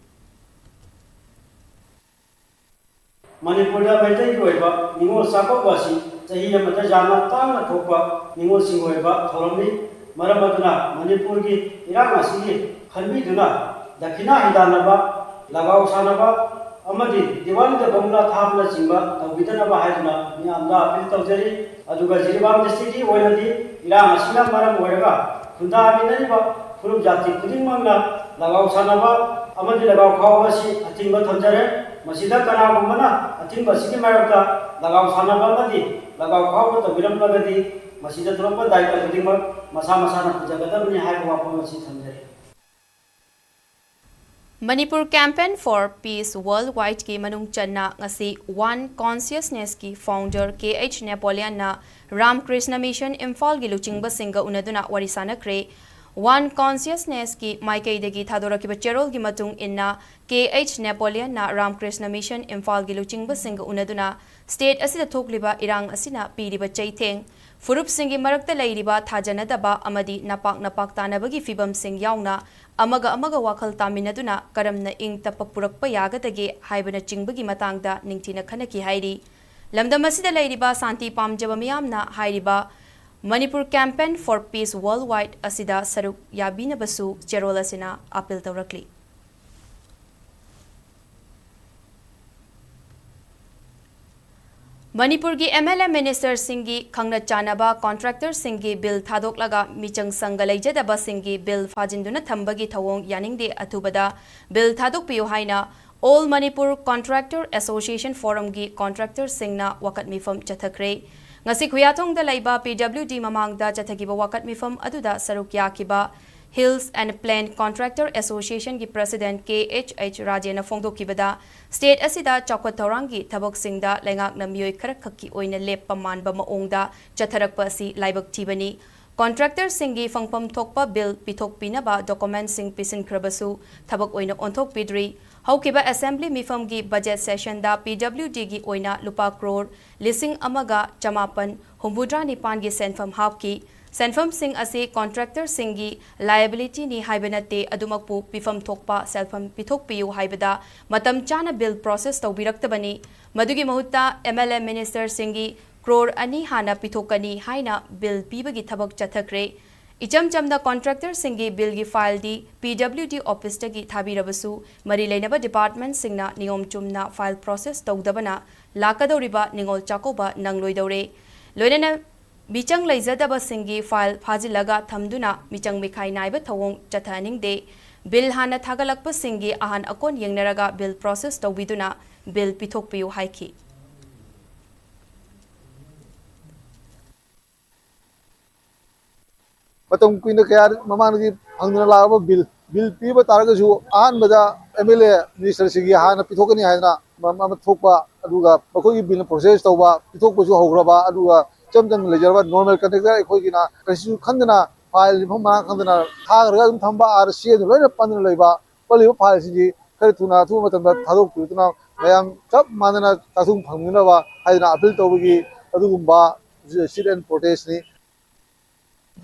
Manipur da Maitai Goiba, Ningol Sako Wasi, Tahia Matajama, Tana Topa, Ningol Singoiba, Tolombi, Maramaduna, Manipur gi, Iramasi, Hanbiduna, Dakina Hidanaba, Lagao Sanaba, Amadi, Diwan the Bangla Tamla Simba, Tabitanaba Haduna, Niamda, Piltari, Aduga Jiribam the city, Oiladi, Iramasina Maram Wega, Kunda Minariba, Puru Jati Puding Mangla, Lagao Sanaba, Amadi Lagao Kawasi, Atimba Tanjare, Masida Kanagumana, Atimba Siki Maraka, Lagao Sanabamadi, Lagao Kawa, the Viram Lagadi, Masida Trumpa, Daika Dimmer, Masama Pujagadam, Hagwapa Tanjare. Manipur Campaign for Peace Worldwide ki manung channa ngasi One Consciousness ki founder KH Napoleon na Ramkrishna Mission Imphal gi luchingba singa unaduna warisana kre One Consciousness ki Maikaidagi Thadoraki Cherol gi matung inna KH Napoleon na Ramkrishna Mission Imphal gi luchingba singa unaduna state asida thokliba irang asina piriba chaitheng Furup singi marakta lairiba thajanadaba amadi napak tanabagi fibam sing yauna amaga wakhal taminaduna karamna ing tapapurakpa yagadage haibana chingbagi matangda ningthina khanaki hairi lamdam asida lairiba santi pamjaba miyamna hairiba Manipur Campaign for Peace Worldwide asida saruk yabinabasu Cherol asina appeal tawrakli Manipur ki MLA Minister Singi Khangna Chanaba Contractors Singi Bill Thadok Laga Michang Sangalai Daba Singi Bill Fajinduna Thambagi Thawong Yaningde Athubada Bill Thadok Piyo Haina All Manipur Contractor Association Forum gi Contractors Singna Wakat Mifam Chathakre Ngasi Khuyatong da Laiba PWD Mamangda Chathagiba Wakat Mifam Aduda Saruk Yakiba Hills and Plain Contractor Association ki President KHH Rajena Fongdokibada State asida Chakwat Taurangi Thabok Singda Lengak na Miyoi Kharakki oina leppa manba maongda chatharakpa asi laibak thibani Contractor Singi Fangpam Thokpa Bill Pithok Pinaba Document Sing Pisin Krabasu Thabok oina onthok pidri Haukiba Assembly Mifam gi Budget Session da PWD gi oina lupa crore lising amaga chamapan humbudra nipan gi senfam hapki Senfam Singh ase Contractor Singi liability ni haibanate adumakpu pifam thokpa selfam pithok piyu haibada matam chana bill process tawbiraktabani madugi mahutta MLA Minister Singi crore ani hana pithokani haina bill pibagi thabak chathakre icham chamda Contractor Singi bill gi file di PWD office tagi thabirabasu mari leinaba department singna niyom chumna file process tawdabana lakadoriba ningol chakoba nangloidore loinana Michang Laizadaba Singi file Fazilaga Thamduna Michang Mikai Naiba Thawong Chathaning de Bill Hana Thagalakpa Singi Ahan Akon Yengnaraga Bill process Tawbiduna Bill Pithok Piyu Haiki Matong kuina kaya mamanu hangna laba bill piba taraga ju ahan bada MLA Minister Singi Hana Pithokani haina mama thokpa aduga bakoi bill process tawba pithokpa ju hograba aduga Chamdang Lejarva normal contractor Ekogina, Kasu Kandana, file Homa Kandana, Tagram Tamba, RC, the Lena Panaleva, Polivo Palsiji, Karituna, Tumatamba, Tadu Putuna, Mayam, Chap Manana, Tasum Pamunava, Hadana, Apil Togi, Adumba, sit and protest.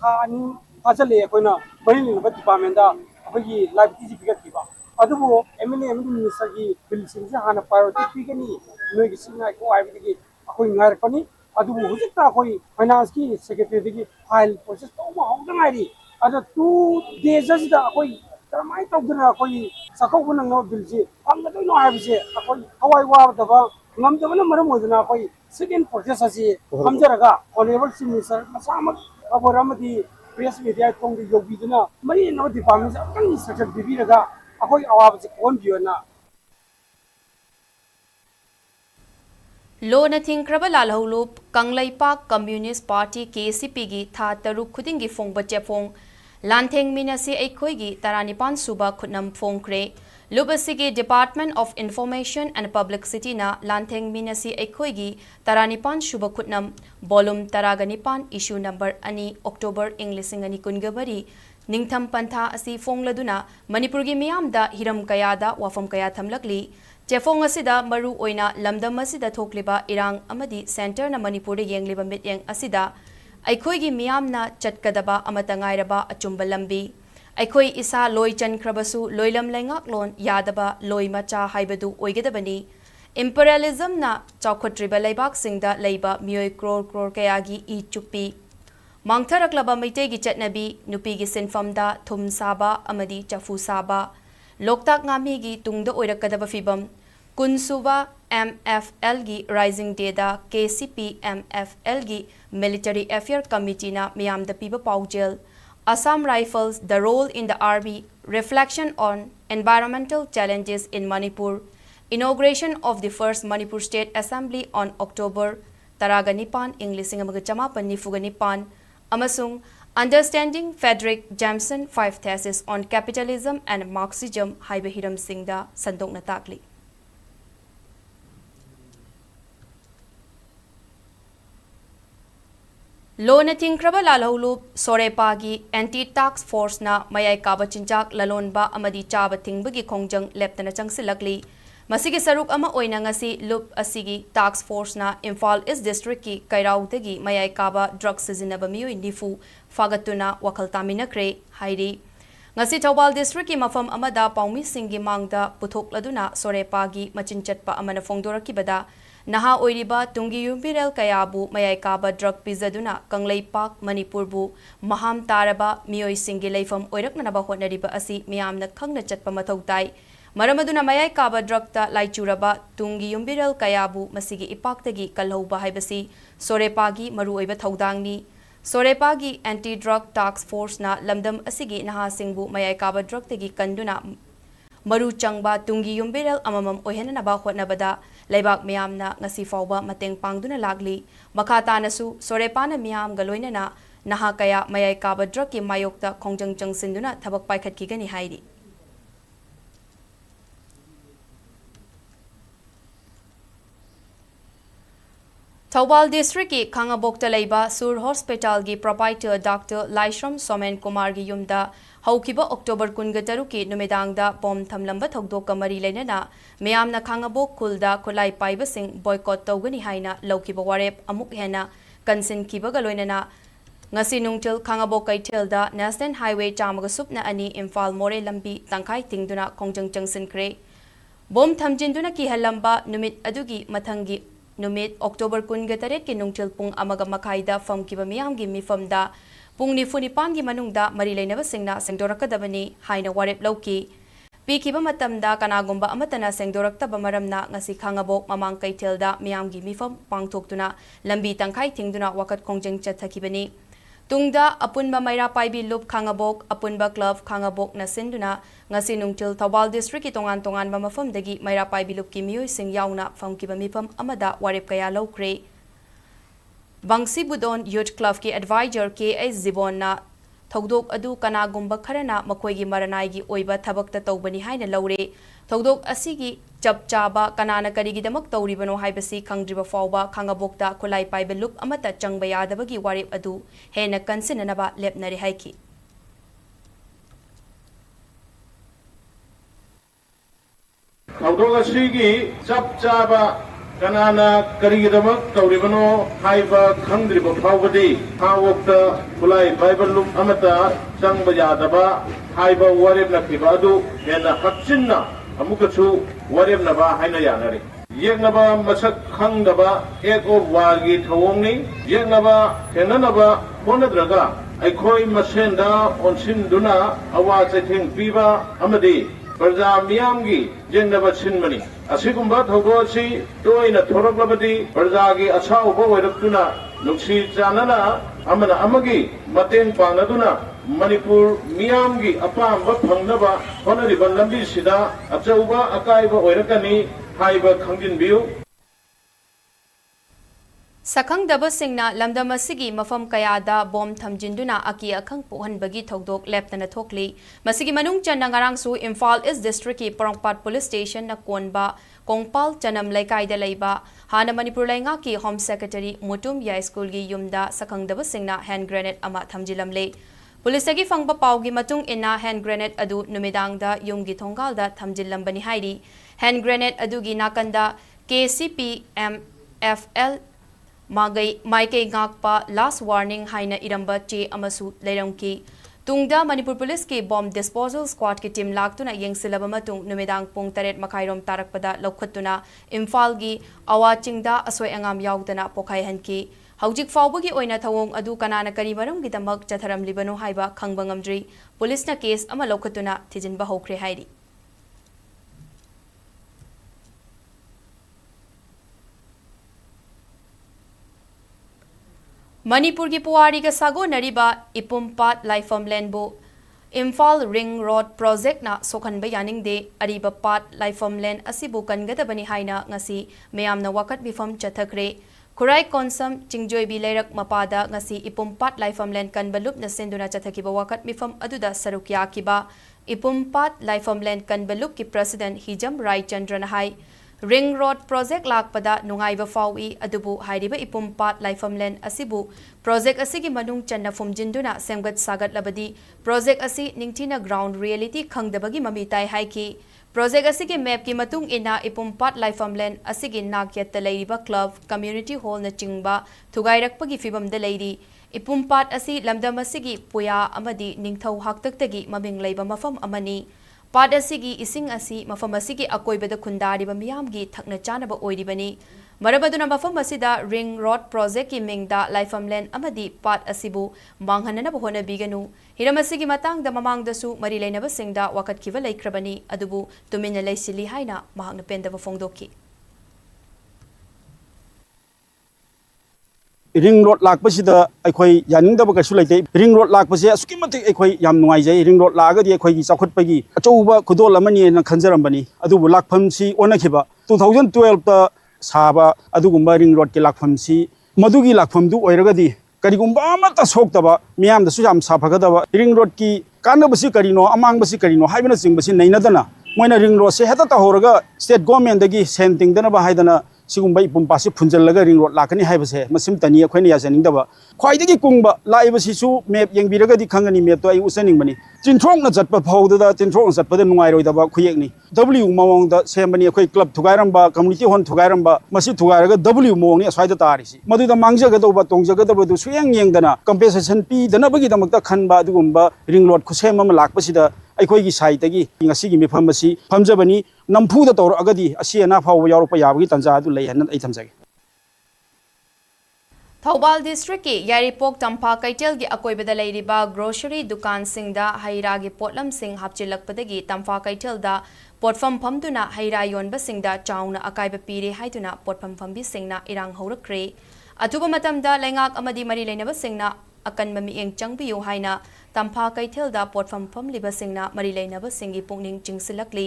Asali Ekona, Marine Departmenta, Api, Life Easy Pigativa. Adubo, MLA Minister, Bill Sinzana, Priority Pigani, Nugisina, Ivy, Akoin Narpani. Adubu hujita koi finance ki secretary ki file process to ma hong ngai ada 2 days asida koi tamai tawdna koi sakau bunang no bill ji amna doi no habise koi hawai wa daba ngam daba na maram modna koi second process asi hamjaraga honorable minister masamak aboramadi press media tong di yogi duna mari no department kan instruction bibi raga koi awab ji kon biona Lo na thingkraba lalholup Kanglaipak Communist Party KCP gi tha taruk khuding gi phongba chepong lantheng minasi aikhoi gi taranipan suba khutnam phongkre Lup asigi Department of Information and Publicity na Lantheng Minasi Ekhoigi Taranipan Shuba Kutnam Volume Taraganipan Issue Number Ani October Inglisingani Kungabari Ningtham Pantha asi Fongladuna Manipurgi Miyamda Hiram Kayada Wafam Kaya Thamlakli Chefong asida Maru Oina Lamdam asida Thokliba Irang Amadi Center na Manipur Yengliba Mityang asida Aikhoigi Miyamna Chatkadaba Amatangairaba Achumba Lambi Aikoi isa loi chankrabasu loilam laingaklon yadaba loi macha haibadu oigedabani imperialism na chaukotriba laibak singda leiba mioi crore kayagi I chupi mangtharaklaba maitegi chatnabi nupi gi sinfamda thum saba amadi chafu saba loktak ngami gi tungda oirakadaba fibam kunsuba MFL gi rising day da KCP MFL gi military affair committee na miyamda piba paujel Assam Rifles, the role in the army, reflection on environmental challenges in Manipur, inauguration of the first Manipur State Assembly on October Taragani-pan, Inglising-Chamapan-Nifuganipan, Amasung, Understanding Frederick Jameson 5 Thesis on Capitalism and Marxism, Haibahiram Singda, Sandok Natakli. Lona Tingkraba Lalhulu Sorepagi Anti-Tax Force na Mayay Kabachinjak Lalonba Amadi Chaba Tingbagi Kongjang Leptana Changsilakli Masigi Saruk Ama Oina ngasi Lup Asigi Tax Force na Imphal East District ki Kairautagi Mayay Kaba Drug Sizinaba Miyoy Nifu Fagatuna Wakaltaminakre Hairi ngasi Thawbal District ki Mafam Amada Paumi Singi Mangda Puthokladuna Sorepagi Machinchatpa Amana Fongdorakibada Naha oiriba tungi yumbirel kayabu mayay kaba drug pizaduna Kanglay Park Manipurbu maham taraba miyoy singi leifam oirak na hotnariba asi miyamna khangna chatpa mathau tai maramaduna mayay kaba drug ta laichuraba tungi yumbirel kayabu masigi ipaktagi kalhauba haibasi Sorepagi maru oiba thaudangni Sorepagi anti drug tax force na lamdam asigi naha singbu mayay kaba drug tagi kanduna Maru changba tungi yumbirel amamam ohenanaba hotnabada Laibak miyamna ngasi fawba mateng pangduna lagli makata nasu Sorepana miyam galoinana naha kaya mayay kaba drug ki mayokta kongjang changsinduna thabak paikhat kigani hairi Thawbal District ki Khangabokta leiba Sur Hospital gi proprietor Dr. Laishram Somen Kumar gi yumda Haukiba October Kungataru ki numidangda bom thamlamba thogdoka mari leinana miyamna Khangabok kulda kulai paiba sing boycott tawgani haina laukiba warep amuk hena kansin kibaga loinana ngasi nungtil Khangabok kaithelda National Highway chamaga supna ani Imphal more lambi tangkai tingduna kongjang changsin kre bom thamjinduna ki halamba numit adugi mathangi numit October Kungataret ki nungtil pung amaga makaida famkiba miyamgi mifamda Pung Nifunipan gi manungda mari leinaba singna sengdorakadabani haina warep lauki pikiba matamda kanagumba amatana sengdoraktaba maramna ngasi Khangabok mamang kaithelda miyamgi mifam pangthoktuna lambi tangkai tingduna wakat kongjeng chathakibani tungda apunba maira paibi lup Khangabok apunba club Khangabok na sinduna ngasi nungtil Thawbal district ki tongan mafamdagi maira paibi lup ki miyoy sing yauna famkiba mifam amada warep kaya laukre Bangsi Budon Youth Club ki advisor K.S. Zibon na Thogdok adu kanagumba kharana makoigi maranai gi oiba thabakta tawbani haina laure Thogdok asigi chapchaba kanana karigidamak tawribano haibasi khangdriba fawba Khangabokta khulai paiba lup amata changba yadabagi warep adu hena kansinanaba lepnari haiki Thogdok asigi chapchaba Kanana Karigidamak Tauribano Haiba Kandriba Pavadi Hawokta Kulai Bible Amata Sangbajadaba Haiba Warib Nakibadu Hena Hatsinna Amukachu Warib Naba Hainayanari Yegnaba Masak Kangdaba Eko Wagi Tawongni Yegnaba Henanaba Honadraga Aikoi Masenda Onsinduna Awazating Viva Amadi Perja Miamgi Jenaba Sinmani Asigumba Togosi Toina Toraklabadi Perjagi Asau Boyduna Nuksi Janana Amana Amagi Mateng Panaduna Manipur Miamgi Apam Pangnaba Honoriban Lambi Sida Achauba Akaiba Oirakani Haiba Kangin Biu Sakhangdabasingna lamdamasigi mafam kayada bom thamjinduna aki akhang pohanbagi thodok leptana thokli masigi manung channa ngarangsu Imphal East District ki Porongpat Police Station na konba Kongpal chanam laikai da leiba hana Manipur lainga ki Home Secretary Mutum Yai School gi yumda sakhangdabasingna hand grenade ama thamjilamle Police agi fangba pawgi matung ina hand grenade adu numidangda yumgi thongalda thamjilambani hairi hand grenade adu gi nakanda KCP MFL Maikei ngakpa last warning haina iramba che amasu leirangki tungda Manipur Police ki bomb disposal squad ki team laktuna yengsilaba matung numidang pung 8 makhairom tarakpada lokhatuna Imphal gi awachingda asoi angam yaudana pokhai hanki haujik fawbagi oina thawong adu kanana kari maram gi damak chatharam libano haiba khangba ngamdri police na case ama lokhatuna thijinba hokre hairi Manipur ki puwari ka sago nariba Ipumpat Laifam Lenbo Imphal Ring Road Project na sokhanba yaningde ariba pat Laifam Len asibu kangadabani haina ngasi mayamna wakat bifam chathakre Kurai Konsam Chingjoi bi leirak mapada ngasi Ipumpat Laifam Len kanbalup na senduna chathakiba wakat bifam aduda sarukya kiba Ipumpat Laifam Len kanbalup ki President Hijam Rai Chandra na hai Ring Road Project lakpada nungaiba fawi adubu hairiba Ipumpat Laifam Len asibu project asigi manung channa fumjinduna semgat sagat labadi project asi ningtina ground reality khangdabagi mamitai haiki project asigi map ki matung ina Ipumpat Laifam Len asigi nakyat leiriba club community hall na chingba thugairakpagi fibam da leiri Ipumpat asi lamdam asigi puya amadi ningthau haktaktagi maming leiba mafam amani Pat asigi ising asi mafam asigi akoibada khundariba miyamgi thakna chanaba oiribani marabaduna mafam asida Ring Road Project ki mingda Laifam Len amadi pat asibu manghanana bahona biganu hiram asigi matangda mamangdasu mari leinaba singda wakat kiva laikrabani adubu tumina leisili haina mahakna pendaba fongdoki Ring road lakpasida akhoi yaningdaba kasu laite ring road lakpase asukimati akhoi yam nuaijai ring road lagadi akhoi gi chakhotpagi achouba khudol amani na khanjarambani adubu lakpham si onakhiba 2012 ta saba adugumba ring road ki lakpham si madugi lakpham du oiragadi karigumba amata soktaba miyam da su yam safagadaba ring road ki kanabasi karino amangbasi karino haibana singbasi nainadana moina ring road se heta ta horaga state government dagi senting dana ba haidana Sigumba Ipumpasi Punjalaga Ring Road Lakani Habase, Masim Tania Quenia Sanindaba. Quite the Kumba, Laibasisu, Map Yang Viraga di Kangani Meto, I was sending money. Tintron at Powder, Tintrons at Padenuiro about Kuyakni. W Mong the Semani Quake Club to Garamba, Community Hon to Garamba, Masi to Garaga, W Mong, as I the Tarisi. Madu the Mangzagado, Tongzagado, Swing Yangdana, Compensation P, the Nabagi Damaka Kanba, Dugumba, Ring Road Kusema Lakpasida. Aikoigi saitagi ngasigi mifamasi phamjabani nampuda tor agadi asiana phaw yarupa yabagi tanja adu lei hanan ai thamjage Thobal District ki Yaripok Tampa Kaitel gi akoibada leiriba grocery dukan singda haira gi potlam sing hapchilakpadagi Tampa Kaitel da potfam phamduna haira yonba singda chauna akaiba pire haituna potfam phambi singna irang horakre atuba matamda lengak amadi mari leinaba singna akan mamieng changbiyu haina Tampa Kaitel da potfam phamliba singna mari leinaba singi pungning chingsilakli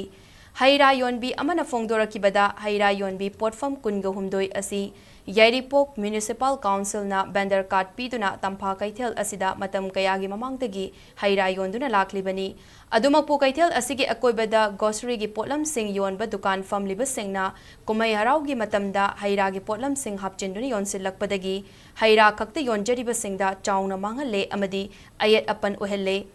haira yonbi amana fongdorakibada haira yonbi potfam kunga humdoi asi Yaripok Municipal Council na Bender Card Piduna Tampa Kaitel asida matam kayagi mamangdagi haira yonduna laklibani adumakpu Kaitel asigi akoibada grocery gi potlam sing yonba dukan famliba singna kumai harau gi matamda haira gi potlam sing hapchinduna yonsilakpadagi haira khakta yonjariba singda chauna manghale amadi ayat apan ohelle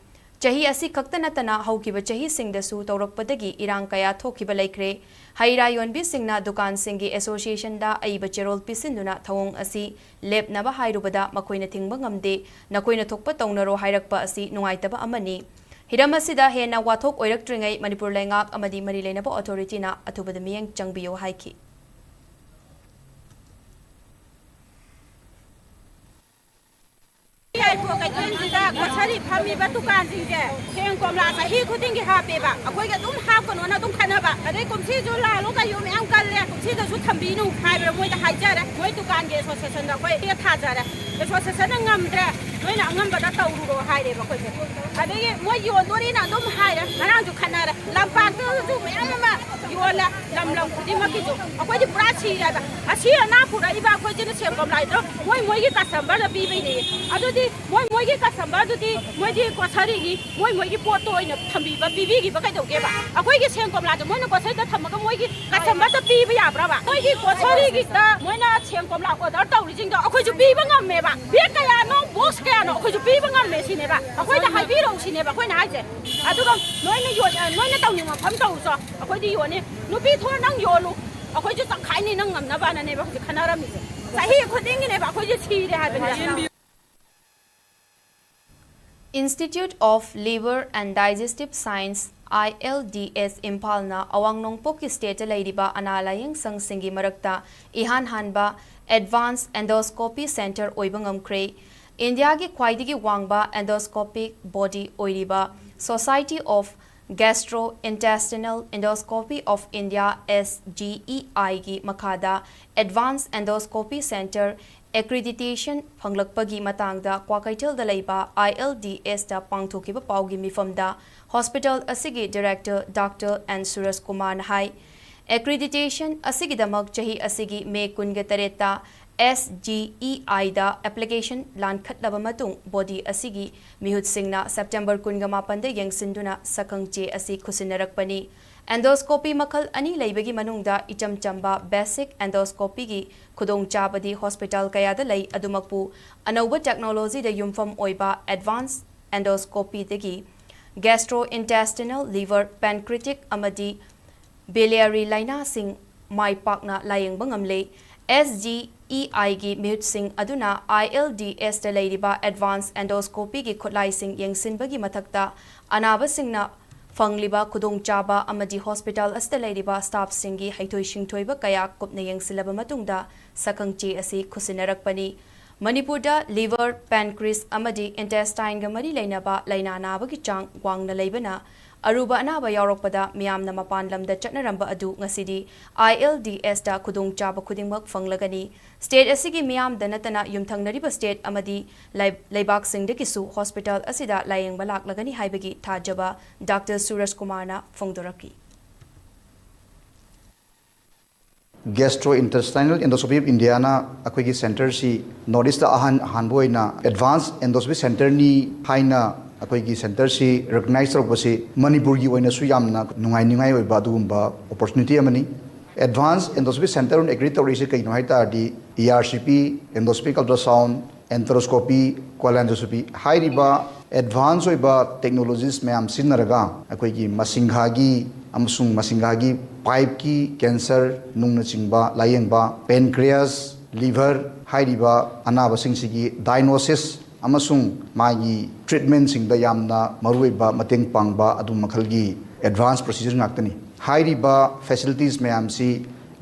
Chahi asi khakta natana haukiba chahi singdasu tawrakpadagi irang kaya thokiba laikre haira yonbi singna dukan singi association da aiba cherol pisinduna thawong asi lep naba hairubada makoina thingba ngamde nakoina thokpa tawnaro hairakpa asi nungaitaba amani hiram asida hena wathok oiraktringai Manipur lengak amadi mari leinaba authority na athubada miyeng changbiyo haiki Grocery family batukan singje heng komla sahi khuting gi hapeba akoi ga dum hap kono na dum khanaba adai kumsi jo la lo ka yum am kal le kumsi ga su thambi nu hai bra moi da hai jara moi dukan ge association da koi ye tha jara association ngam dre Noi na ngam bada tau ro hai de ba ko se. Ade ye mo yo do ri na dum hai da na ju khana da lam pa tu ju me ama yo la lam ku di ma ki ju. Ko di pra chi da ba. A chi na pu da I ba ko ji na sem kom lai do. Moi gi ka sam ba da bi bi ni. Adu di moi gi ka sam ba du di moi di ko thari gi moi gi po to ina tham bi ba bi gi ba kai do ke ba. A ko gi sem kom la do moi na ko sai da tham ga moi gi ka sam ba da bi ba ya bra ba. Moi gi ko thari gi da moi na sem kom la ko da tau ri jing da ko ju bi ba ngam me ba. Bi ka ya no box ka ya no ko ju bi ba ngam me si ne ba. A ko da hai bi ro si ne ba ko na hai je. Adu ga noi na yo noi na tau ni ma pham tau so. A ko di yo ni nu bi tho nang yo lu. A ko ju tak khai ni nang ngam na ba na ne ba ko khana ra mi se. Sahi ko ding ni ne ba ko ju chi de ha ba. Institute of Liver and Digestive Science ILDS Imphal na awang nongpok ki state laidiba analayang sang singi marakta ihan hanba Advanced Endoscopy Center oibangam kre India ki khwaidigi wangba endoscopic body oiriba Society of Gastrointestinal Endoscopy of India SGEI gi makhada Advanced Endoscopy Center Accreditation Panglakpagi matangda Kwakaitil da laiba ILDS da pangthokiba paugi mifamda Hospital asigi Director Dr. N. Suresh Kumar Hai Accreditation asigi damak chahi asigi me kunga tareta SGEI da application lan khatlaba matung body asigi mihut singna September kunga mapande yangsinduna sakangche asi khusinarakpani Endoscopy makhal ani laibagi manungda icham chamba basic endoscopy gi khudong chabadi hospital kaya da lai adumakpu anauba technology da yumfam oiba advanced endoscopy degi gastrointestinal liver pancreatic amadi biliary laina sing mai pakna layeng bangamle SGEI gi mihut sing aduna ILDS da lairiba advanced endoscopy gi khotlai sing yengsinbagi mathakta anaba singna Fangliba kudong chaba amadi hospital asta lairiba staff singi haithoi shingthoiba kaya kupna yengsilaba matungda sakangche asi khusinarakpani Manipurda liver pancreas amadi intestine ga mari lainaba laina nabagi chang wangna leibana aruba anaba yaurokpada miyamna mapan lamda chatnaramba adu ngasidi ILDS da kudong chaba khudingmak fanglagani state asigi miyam danatana yumthangnariba state amadi laibak singdakisu hospital asida layeng balak lagani haibagi thajaba Dr. Suresh Kumar na fongdoraki Gastrointestinal Endoscopy of India na akwegi center si Northeast hanboi na Advanced Endoscopy Center ni haina akwegi center si recognize tawbasi Manipur gi oina su yamna nungai oiba dugumba opportunity amani Advanced Endoscopy Center on Accreditation kai no haita di ERCP endoscopic ultrasound enteroscopy cholecystoscopy hairiba advanced oiba technologies mayam sinaraga akwegi masinghagi amasung masinghagi pipe ki cancer nungna chingba layengba pancreas liver hairiba anaba singsigi diagnosis amasung magi treatment singda yamna maruiba mateng pangba adu makhalgi advanced procedure ngaktani hairiba facilities mayam si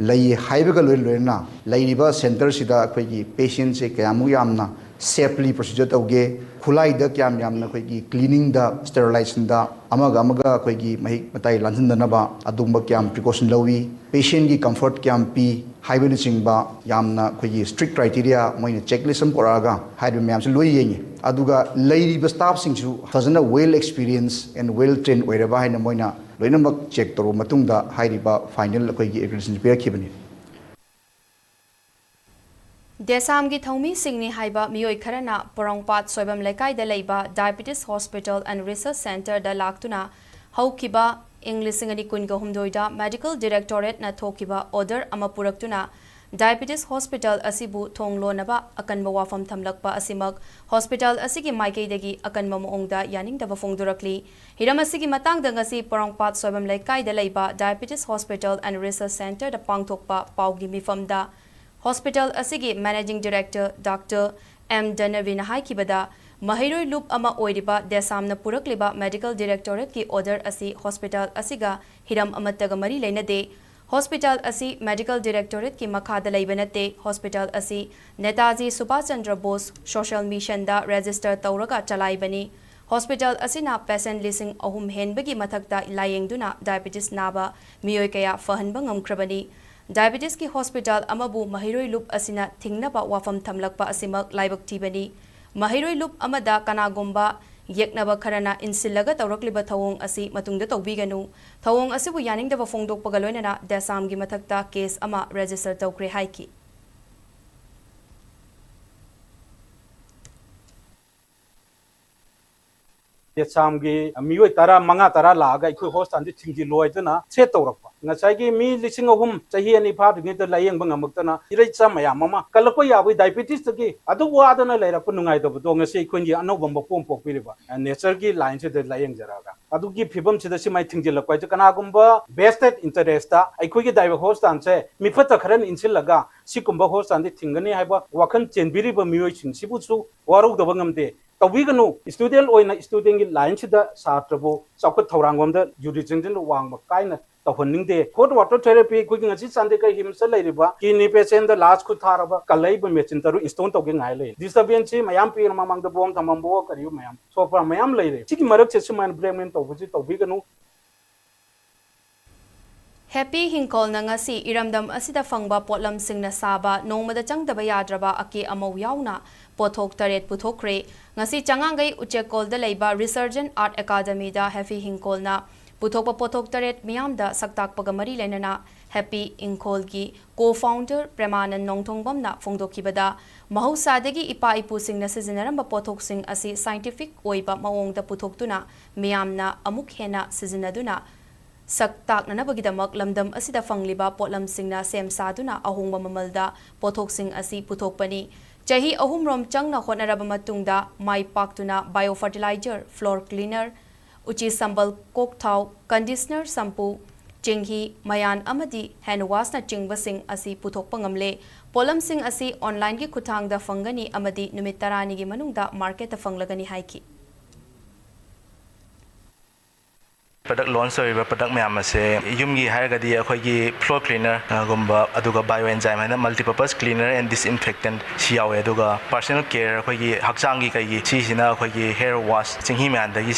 lay haibaga loina layriba center sida akhoi patient se kayamu yamna safely procedure tauge khulai da kyam yamna akhoi cleaning da sterilization da amaga akhoi mahik matai lanjindana ba adumba kyam precaution lawi patient gi comfort kyam pi haibani chingba yamna akhoi strict criteria moina checklist am koraga haibe myam se loi yengi aduga layriba staff singsu fazana well experienced and well trained oiraba haina moina loinamak check toro matungda hairiba final akhoi accreditation pirakibani Desam gi thongmi singni haiba miyoi kharana porongpat soibam lekai da leiba Diabetes Hospital and Research Center da laktuna haukiba English ngani kunga humdoida Medical Directorate na thokiba order ama puraktuna Diabetes Hospital asibu thonglonaba akanba wafam thamlakpa asimak hospital asigi maikei dagi akanba moongda yaning da bafongdurakli hiram asigi matang da ngasi porongpat soibam lekai da leiba Diabetes Hospital and Research Center da pangthokpa paugi mifamda Hospital asigi Managing Director Dr. M. Danavina haikibada Mahiroi loop ama oiriba desamna purakliba Medical Directorate ki order asi hospital asiga hiram amataga mari leinade Hospital asi Medical Directorate ki makhada leibanate Hospital asi Netaji Subhash Chandra Bose Social Mission da register tauraga chalaibani Hospital asina patient listing ahum henbagi mathakta layengduna diabetes naba miyoi kaya fahanba ngamkrabani Diabetes ki hospital amabu mahiroi loop asina thingnaba wafam thamlakpa asimak laibak tibani Mahiroi loop amada kanagumba yeknaba kharana insillaga tawrakliba thawong asi matungda tawbiganu thawong asibu yaningdaba fongdokpaga loinana desamgi mathakta case ama register tawkre haiki Samgi mioi tara manga tara laga ikhu host andi thingji loidana che tawrakpa ngasai gi mi lising ahum chahi ani pha ding to layeng bangamuktana irei chamaya mama kalko yawi diabetes gi adu wadana leira punungai do do ngasai khunji anau bamba pom pok piriba nature gi line se de layeng jaraga adu gi phibam se de simai thingji lakpai to kana gumba vested interest ta aikhu gi daiba host an se mi phata kharan insil laga sikumba host andi thingani haiba wakhan chenbiriba mioi sing sibu chu waruk do bangamde tawiganu student oina student gi line sida satrabo chawkat thorangom da jurisdiction wangma kaina tawhoningde hot water therapy ko gi ngasi sande ka himsa leiriba kini patient da last khu tharaba kalai ba machine taru install tawge ngai le disturbance mayam pi mamang da bom tamambo kariu mayam so for mayam leire chiki marak che suman bremen tawbuji tawbiganu Happy Hinkol na ngasi iramdam asida fangba potlam singna saba nongmada changdaba yadraba ake amau yauna pothok taret puthokre ngasi changangai uchekol da leiba Resurgent Art Academy da Happy Hinkol na puthokpa pothok taret miyam da saktakpaga mari lenana Happy Hinkol gi co-founder Premanan Nongthongbam na fongdokhibada mahausadagi ipa ipu singna sizinaramba pothok sing asi scientific oiba maong da puthoktuna miyamna amuk hena sizinaduna Saktak na nabagidamak lamdam asida fangliba potlam singna sem saduna ahongba mamalda pothok sing asi puthokpani chahi ahumrom changna honaraba matungda mai paktuna biofertilizer floor cleaner uchi sambal kokthau conditioner shampoo chinghi mayan amadi hand wash na chingba sing asi puthokpa ngamle polam sing asi online gi khuthangda fangani amadi numit 10 gi manungda market ta fanglagani haiki Product launch or product ma'am से युमगी हायगदी अखोगी floor cleaner गुम्बा अदुगा bioenzyme है ना multipurpose cleaner and disinfectant सियावे अदुगा personal care अखोगी हक्चांगी कई चीज़िना अखोगी hair wash चिंही में आंदा ये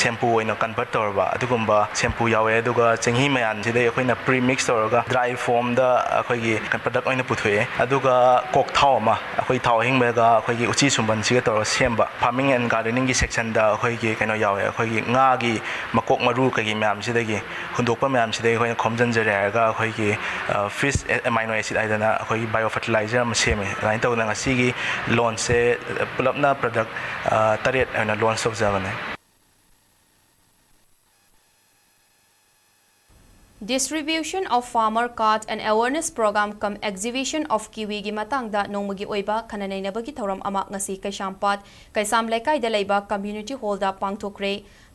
shampoo इनो convert तोरबा अदुगुम्बा shampoo यावे अदुगा चिंही में आंजिदे अखोई ना pre-mix तोरगा dry form दा अखोगी product इनो पुथुए अदुगा कोक थाव मा अखोई थाव हिंग में गा अखोगी उची सुंबन सिगे तोर सेम्बा farming and gardening की section दा अखोगी कनो यावे अखोगी ngaगी makok maru kagi मैम सिदगी हुंदोकपा मैम सिदगी अखोई खोमजन जरेगा अखोई फिश अमाइनो एसिड आइदना अखोई बायोफर्टिलाइजर अम सेमे लाइन तौना ngasiगी लॉन्च से पुलपना प्रोडक्ट तरेट अना लॉन्च तौजाबने Distribution of farmer cards and awareness program cum exhibition of kiwi gi matangda nongmagi oiba khananainabagi thoram ama ngasi kaishampat kaisam lekai da leiba community hall da pangthokre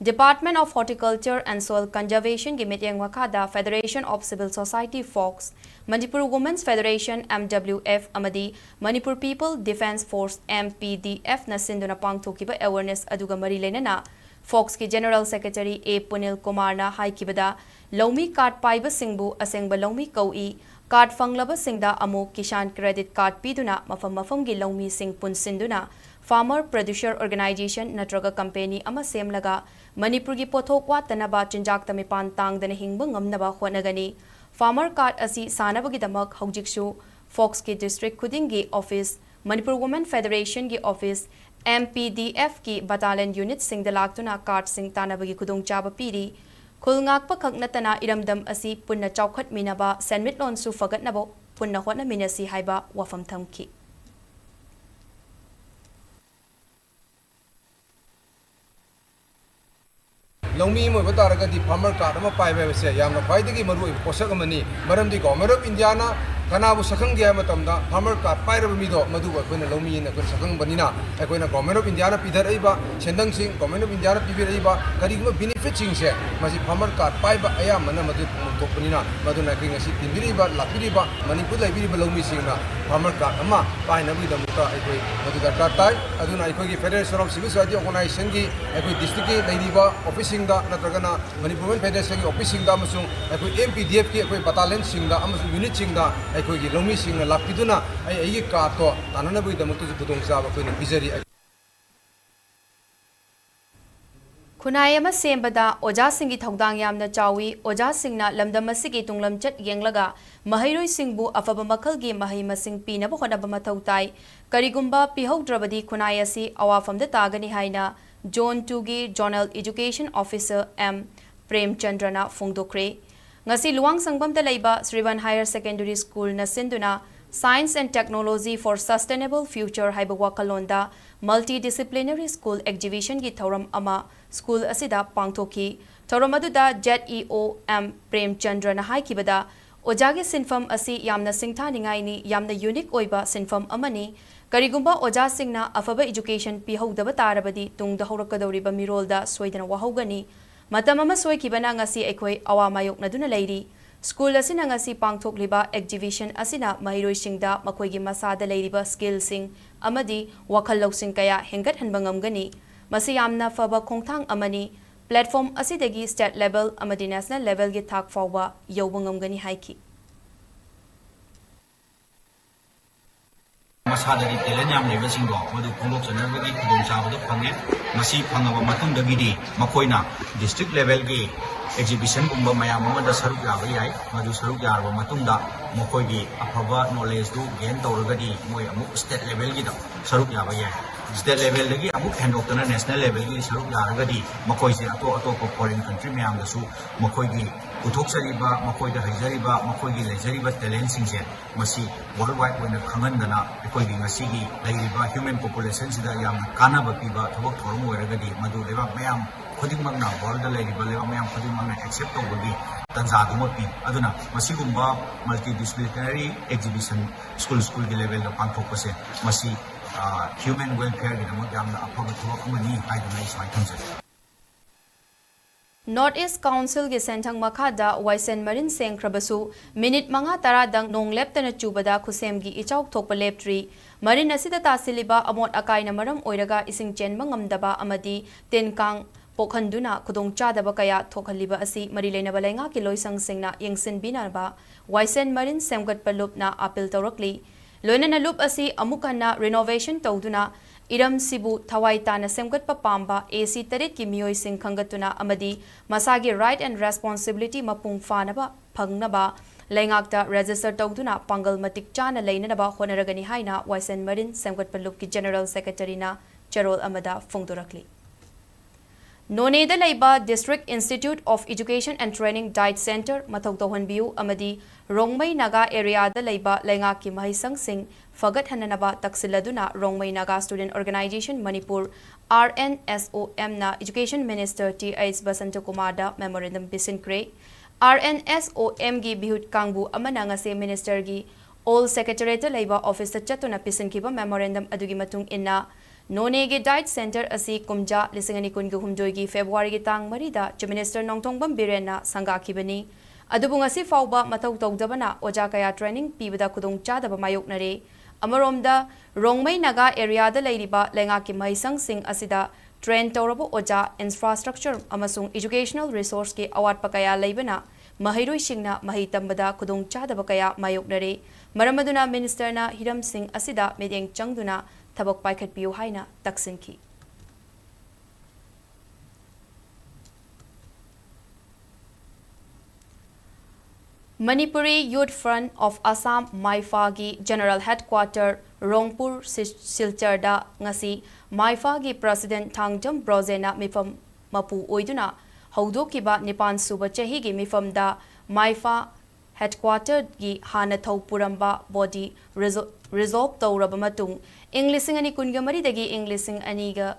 Department of Horticulture and Soil Conservation gi mityang wakada Federation of Civil Society Folks Manipur Women's Federation MWF amadi Manipur People Defence Force MPDF na sinduna pangthokiba awareness aduga mari lenana Fox ki General Secretary A. Punil Kumar na haikibada Lomi card paiba singbu asengba lomi kaui card fanglaba singda amu Kishan Credit Card piduna mafam gi lomi sing pun sinduna Farmer Producer Organization natraga company ama semlaga Manipur gi pothok watanaba chinjak tamipan tangdana hingba ngamnaba honagani Farmer Card asi sanabagi damak haujiksu Fox ki District Khudingi Office Manipur Women Federation gi Office MPDF ki Battalion Unit sing dalaktuna card sing tanabagi kudong chaba piri Khulngakpa khagnatana iramdam asi punna chawkhat minaba senmit lon su fagatnabo punna hotna minasi haiba wafam thamki Lomi mo bataragadi farmer card ama paiba se yamna khwaidagi maru posak amani maramdi government of India na kanabu sakhang dia matamda farmer card paira mi do madu koina lomi na kun sakhang banina koina government of India na pidhar aiba sendang sing government of India na pibir aiba karigma benefit sing se masi farmer card paiba aya mana madu to banina madu na kring asi tinbiriba lapiriba manipur laibiriba lomi sing na farmer card ama paina bi da mutta koi madu darkar tai aduna koi gi Federation of Civil Society Organization gi koi district ki lairiba office da natragana Manipur Women Federation ki office da amasung koi MPDF ki koi battalion sing da amasung unit sing da koi gi lomi sing na lapiduna ai gi ka to tanana bui da mutu budong sa ba koi ni bizari Khunai ama sembada oja singi thaudang yamna chawi oja singna lamdam asigi tunglam chat yenglaga mahairoi singbu afaba makhal gi mahai masing pina bo khona bama thautai karigumba pihaudrabadi khunai asi awafamda tagani haina Zone 2 gi Zonal Education Officer M Premchandrana Fungdokre ngasi luang sangbam da leiba Srivan Higher Secondary School na sinduna Science and Technology for Sustainable Future haiba wakalonda Multidisciplinary School Exhibition gi thauram ama school asida pangthoki thauram aduda ZEO M Premchandra na haikibada ojage sinfam asi yamna singthaningai ni yamna unique oiba sinfam amani karigumba oja singna afaba education pi hodaba tarabadi tungda horakadoriba mirolda soidana wahogani matam ama soikibana ngasi ekhoi awa mayok naduna leiri School asina ngasi pangthokliba exhibition asina mahiroisingda makoigi masada leiriba skill sing amadi wakhal loksing kaya hengat hanba ngamgani masi yamna faba khongthang amani platform asidagi state level amadi national level gi thak fawba yawba ngamgani haiki Masadagi talent yam level singdo madu khongdok chanabagi khudong chabadu phange masi phangaba matungdagidi makoina district level gi exhibition gumba mayam amada saruk yaba yai madu saruk yarba matungda mokoigi afaba knowledge du gain tawragadi moi amuk state level gi da saruk yaba yai state level dagi amuk handoktana national level gi saruk yaragadi mokoise ato foreign country mayam da su mokoigi uthokchariba mokoida haijariba mokoigi lejariba talent singje masi worldwide wena khangandana ekoigi ngasigi leiriba human population sida yam kanaba piba thobok thorum oiragadi madu leba mayam khudimangna world da leiriba leba mayam khudimangna accept tawbagi tanzaduma pi aduna masigumba multidisciplinary exhibition school gi level da pangthokpase masi human welfare gi namak yamna afaba thobok amani haiduna isai thamse North East Council gi senthang makhada Waisen Marin sengkhrabasu minute manga tara dang nong leptana chubada khusem gi ichauk thokpa leptri marin asida tasiliba amot akaina maram oiraga ising chenma ngamdaba amadi tenkang pokhanduna khudong chadaba kaya thokhaliba asi mari leinaba lenga ki loisang singna yengsin binaba Waisen Marin semgat palupna appeal tawrakli loinana loop asi amukana renovation tawduna Iram Sibu Thawai Tana Semgat Pamba AC Tarit ki Miyoi Sing Khangatuna Amadi Masagi Right and Responsibility Mapung Fanaba Pangnaba Lengakta Register Tawduna Pangal Matik Chana Lainaba Honaragani Haina Waisen Marin Semgat Palup ki General Secretary na Charol Amada Fungdurakli Noneda Laiba District Institute of Education and Training Diet Center Mathok Tohan Biu Amadi Rongmai Naga area da Laiba Lengaki Mahisang Sing Fagat Hananaba Taksiladuna Rongmai Naga Student Organization Manipur RNSOM na Education Minister T.H. Basantokumar da Memorandum Bisinkre RNSOM gi Bihut Kangbu Amana ngase Minister gi All Secretariat Laiba Office Chatuna Pisinkiba Memorandum adugi matung inna None ge Diet Center asi kumja lisingani kungu humjoi gi February gi tang marida Chief Minister Nongtongbam Birena sanga kibani adubu ngasi fawba mathau tawdabana oja kaya training pibada kudong chadaba mayoknare amaromda Rongmai Naga area da leiriba lenga ki maisang sing asida train tawrabo oja infrastructure amasung educational resource ki awat pakaya leibana mahairoi singna mahi tambada kudong chadaba kaya mayoknare maramaduna minister na Hiram Singh asida medeng changduna Thabok Paikhat Piu Haina Taksinki Manipuri Youth Front of Assam Maifa gi General Headquarter Rongpur Silcharda ngasi Maifa gi President Thangjam Brozena mifam mapu oiduna haudokiba Nipan suba chahi gi mifamda Maifa Headquarter gi hana thau puramba body resolve tawraba matung Englising ani kunga maridagi Englising aniga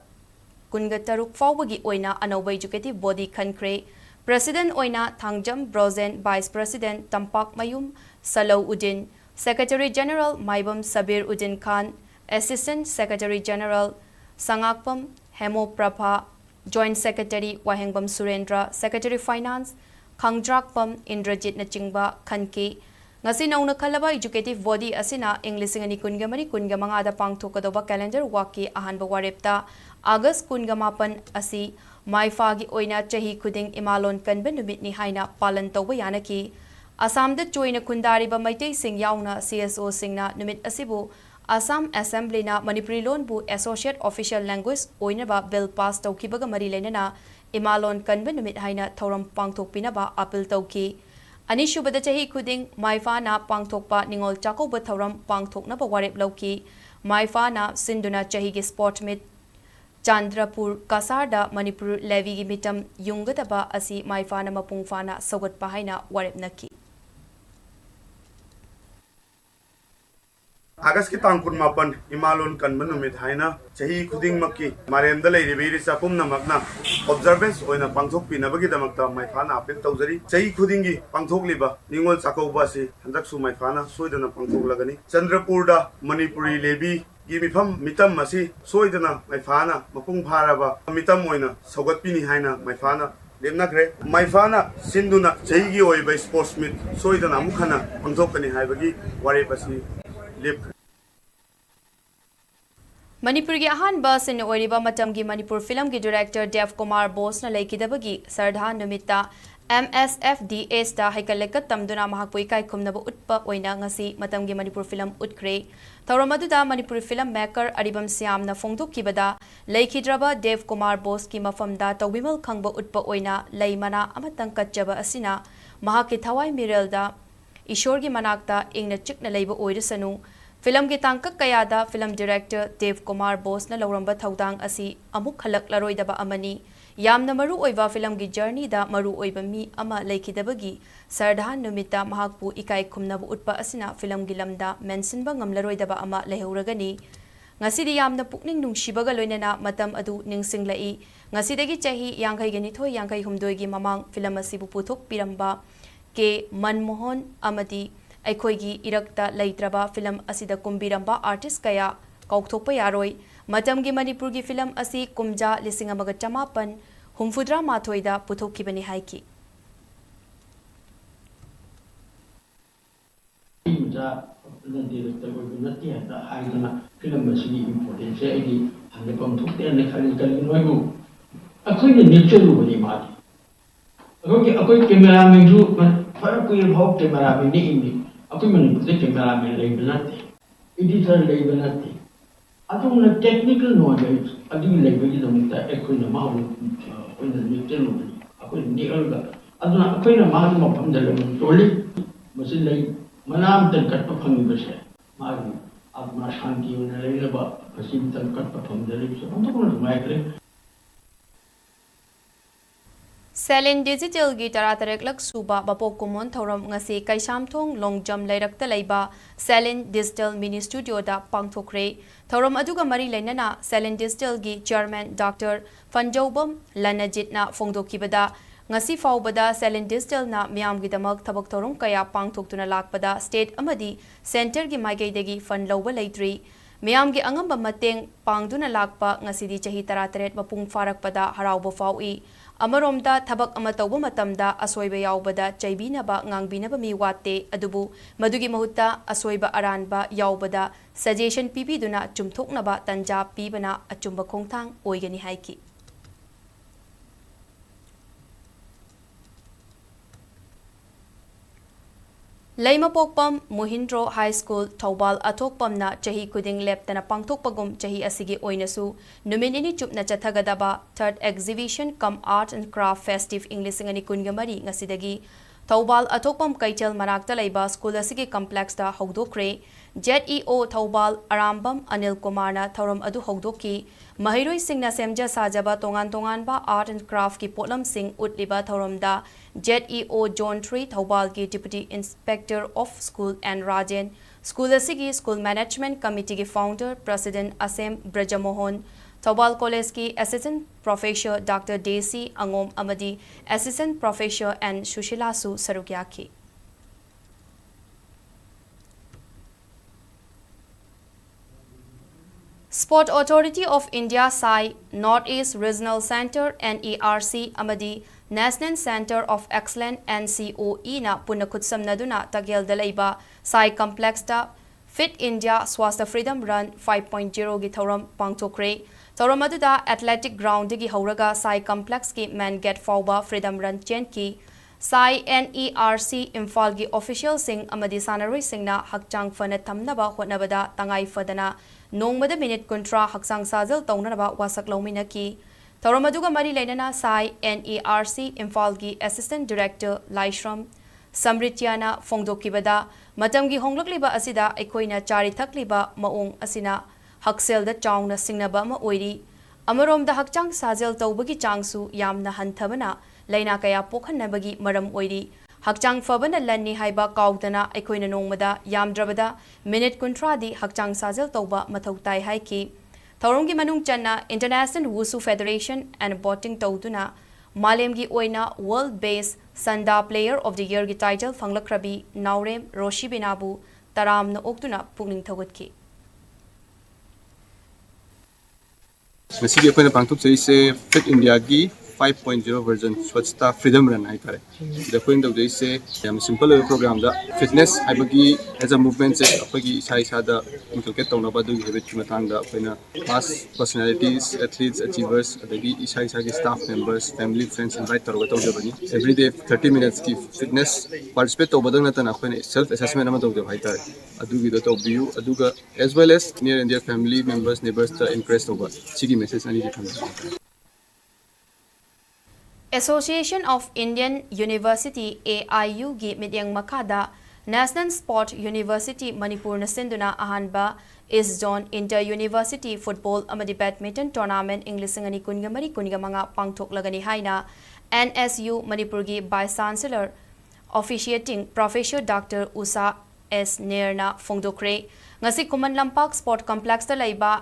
kunga taruk fawbagi oina anauba educative body khankre President oina Thangjam Brozen Vice President Tampak Mayum Salau Udin Secretary General Maibam Sabir Udin Khan Assistant Secretary General Sangakpam Hemo Prabha Joint Secretary Wahengbam Surendra Secretary Finance Khangdrakpam Indrajit Nachingba Khanke ngasi nauna khalaba educative body asina Englising ani kunga mari kunga mangada pangthokadoba calendar waki ahanba warepta August kunga mapan asi Maifa gi oina chahi khuding imalon kanba numit ni haina palan tawba yanaki Assam da joina kundariba maitai sing yauna CSO singna numit asibu Assam Assembly na Manipuri lon bu associate official language oina ba bill pass tawkibaga mari lenana Imalon Kanba Numit Haina Thoram Pangtok Pinaba Apil Toki. Anishubada Chahi Kuding, Maifana Pangtokpa Ningol Chakoba Thoram Pangtok Napa Warep Loki, Maifana Sinduna Chahigi Sport Mit Chandrapur Kasarda Manipur Levy Mitam Yungataba Asi Maifana Mapungfana Sogat Pahaina Warep Naki. Agas ki tangkun mapan Imalon kan manumit haina chahi khuding makki maremda lei ribiri sapum namakna observance oina pangthok pinabagi damakta maifana apil tawjari chahi khuding gi pangthok liba ningol chakauba si handak su maifana soidana pangthok lagani Chandrapur da Manipuri lebi gi mifam mitam masi soidana maifana mapung pharaba mitam oina sogatpini haina maifana lemnakre maifana sinduna chahi gi oiba sports meet soidana mukhana pangthokani haibagi ware basi Manipur gi ahan bus in Oriba Matamgi Manipur film gi director Dev Kumar Bose na Laikidabagi Sardha Numita MSFDA sta Haikalekat Tamduna Mahapui Kai Kumnaba Utpa Oina Ngasi Matamgi Manipur film Utkre Tauramaduda Manipur film maker Aribam Siam na Fongduk Kibada Laikidraba Dev Kumar Bose ki mafamda Tawimal Khangba Utpa Oina Laimana Amatang Katjaba Asina Mahaki Thawai Mirelda Ishorgi Manakta Ingna Chikna Labor Oidasanu Film ki tangkak kayada film director Dev Kumar Bose na lauramba thaudang asi amuk khalak laroidaba amani yamna maru oiba film gi journey da maru oiba mi ama laikidabagi Sardhan Numita mahakpu ikai khumnabu utpa asina film gi lamda mention ba ngamlaroidaba ama lehauragani ngasidi yamna pukning nungshibaga loinana matam adu ningsinglai ngasidagi chahi yangai gani thoi yangai humdoi gi mamang film asibu puthok piramba ke Manmohan amadi Aikoigi Irakta Laitraba film asida kumbiramba artist kaya kaukthokpa yaroi matamgi Manipurgi film asi kumja lisingamaga chamapan humfudra mathoida puthokibani haiki film asigi importance ai hande kamthokte ne khali kali noibu akhoi nature ubani mati akoi cameraman ju farak kuir bhok cameraman ni indi Aku menurut cameraman label nanti, editor label nanti. Aku menurut technical knowledge, aku label itu minta aku nama aku ni terlalu. Aku ni orang. Aku nama aku macam dalam tolik, mesti lagi mana terkat perform bersih. Mahu aku nak shanti mana lagi lepas mesti terkat perform dalam. Untuk mana mai kerja. Selin Digital gi taratarek lak suba bapok kumon thoram ngasi kaisamthong longjam lairakta laiba Selin Digital Mini Studio da pangthokre thoram aduga mari lainana Selin Digital gi chairman Dr. Fanjobam Lanajit na fongdokibada ngasi faubada Selin Digital na miam gi damak thabak thorum kaya pangthoktuna lakpada state amadi center gi maigaidagi fund loba laitri miam gi angamba mateng pangduna lakpa ngasi di chahi tarataret mapung farakpada harauba faui Amaromda thabak ama tawba matamda asoiba yaubada chaibinaba ngangbinaba mi watte adubu madugi mahutta asoiba aranba yaubada suggestion pibiduna chumthoknaba tanja pibana achumba khongthang oigani haiki Laima Pokpam Mohindro High School Thobal Athokpamna Chahi Kuding Leptana Pangthokpagum Chahi Asigi Oinasu Numinini Chupna Chathagadaba Third Exhibition Come Art and Craft Festive English Ngani Kungamari Ngasidagi Thobal Athokpam Kaichel Manakta Laiba School Asigi Complex da Hogdokre ZEO Thobal Arambam Anil Kumarna Thoram Adu Hogdoki Mahiroi Singna Semja Sajaba Tongan Tonganba Art and Craft Ki Potlam Sing Utliba Thoramda ZEO John Tree Thobal Ki Deputy Inspector of School and Rajan School Asigi School Management Committee Ki Founder President Asem Brajamohan Thobal College Ki Assistant Professor Dr. Desi Angom Amadi Assistant Professor and Shushilasu Sarugyaki Sport Authority of India SAI Northeast Regional Center NERC Amadi National Center of Excellence NCOE na punakutsam naduna Tagel Dalaiba SAI Complex da Fit India Swasta Freedom Run 5.0 gi thoram pangthokre thoram aduda athletic ground gi hauraga SAI Complex ki man get fawba Freedom Run chen ki SAI NERC Imphal gi official sing amadi sanaroi singna hakchang fana thamnaba hotnabada tangai fadana Nongmada minute kontra haksang sajal taunanaba wasak laumina ki Thauram aduga mari lainana Sai NERC Imphal gi Assistant Director Laishram Samrityana Fongdokibada Matamgi honglakliba asida aikoina chari thakliba maong asina Haksel da chaung na singnaba ma oiri Amarom da hakchang sajel tawbagi changsu yamna hanthabana laina kaya pokhanabagi maram oiri Hakchang fabana lanni haiba kaudana aikoina nongmada yamdrabada minute kuntradi hakchang sajel tawba mathautai haiki Thauramgi manung channa International Wushu Federation and Boating tawduna Malemgi oina World Based Sanda Player of the Year gi title fanglakrabi Naurem Roshibinabu taramna oktuna pungning thawatki Masigi akoina pangthok jaise Fit India gi 5.0 version Swachhta Freedom Run hai tare the point of this yam simple program da fitness habagi as a movement se apagi sai sada inculcate tawna ba du habit ki matang da akoina past personalities athletes achievers adagi isai gi staff members family friends invite tarwa taw jabani every day 30 minutes ki fitness participate taw badang na akoina self assessment ama taw jab hai tare adugi da taw view aduga as well as near and dear family members neighbors ta impressed over sigi message ani ji thang Association of Indian University AIU gi midyang makada National Sport University Manipur na sinduna ahanba is zone inter university football amadi badminton tournament English ngani kungamari kungamanga pangthok lagani haina NSU Manipur gi vice chancellor officiating Professor Dr. Usha S Nerna Fongdokre ngasi Kuman Lampak Sport Complex ta laiba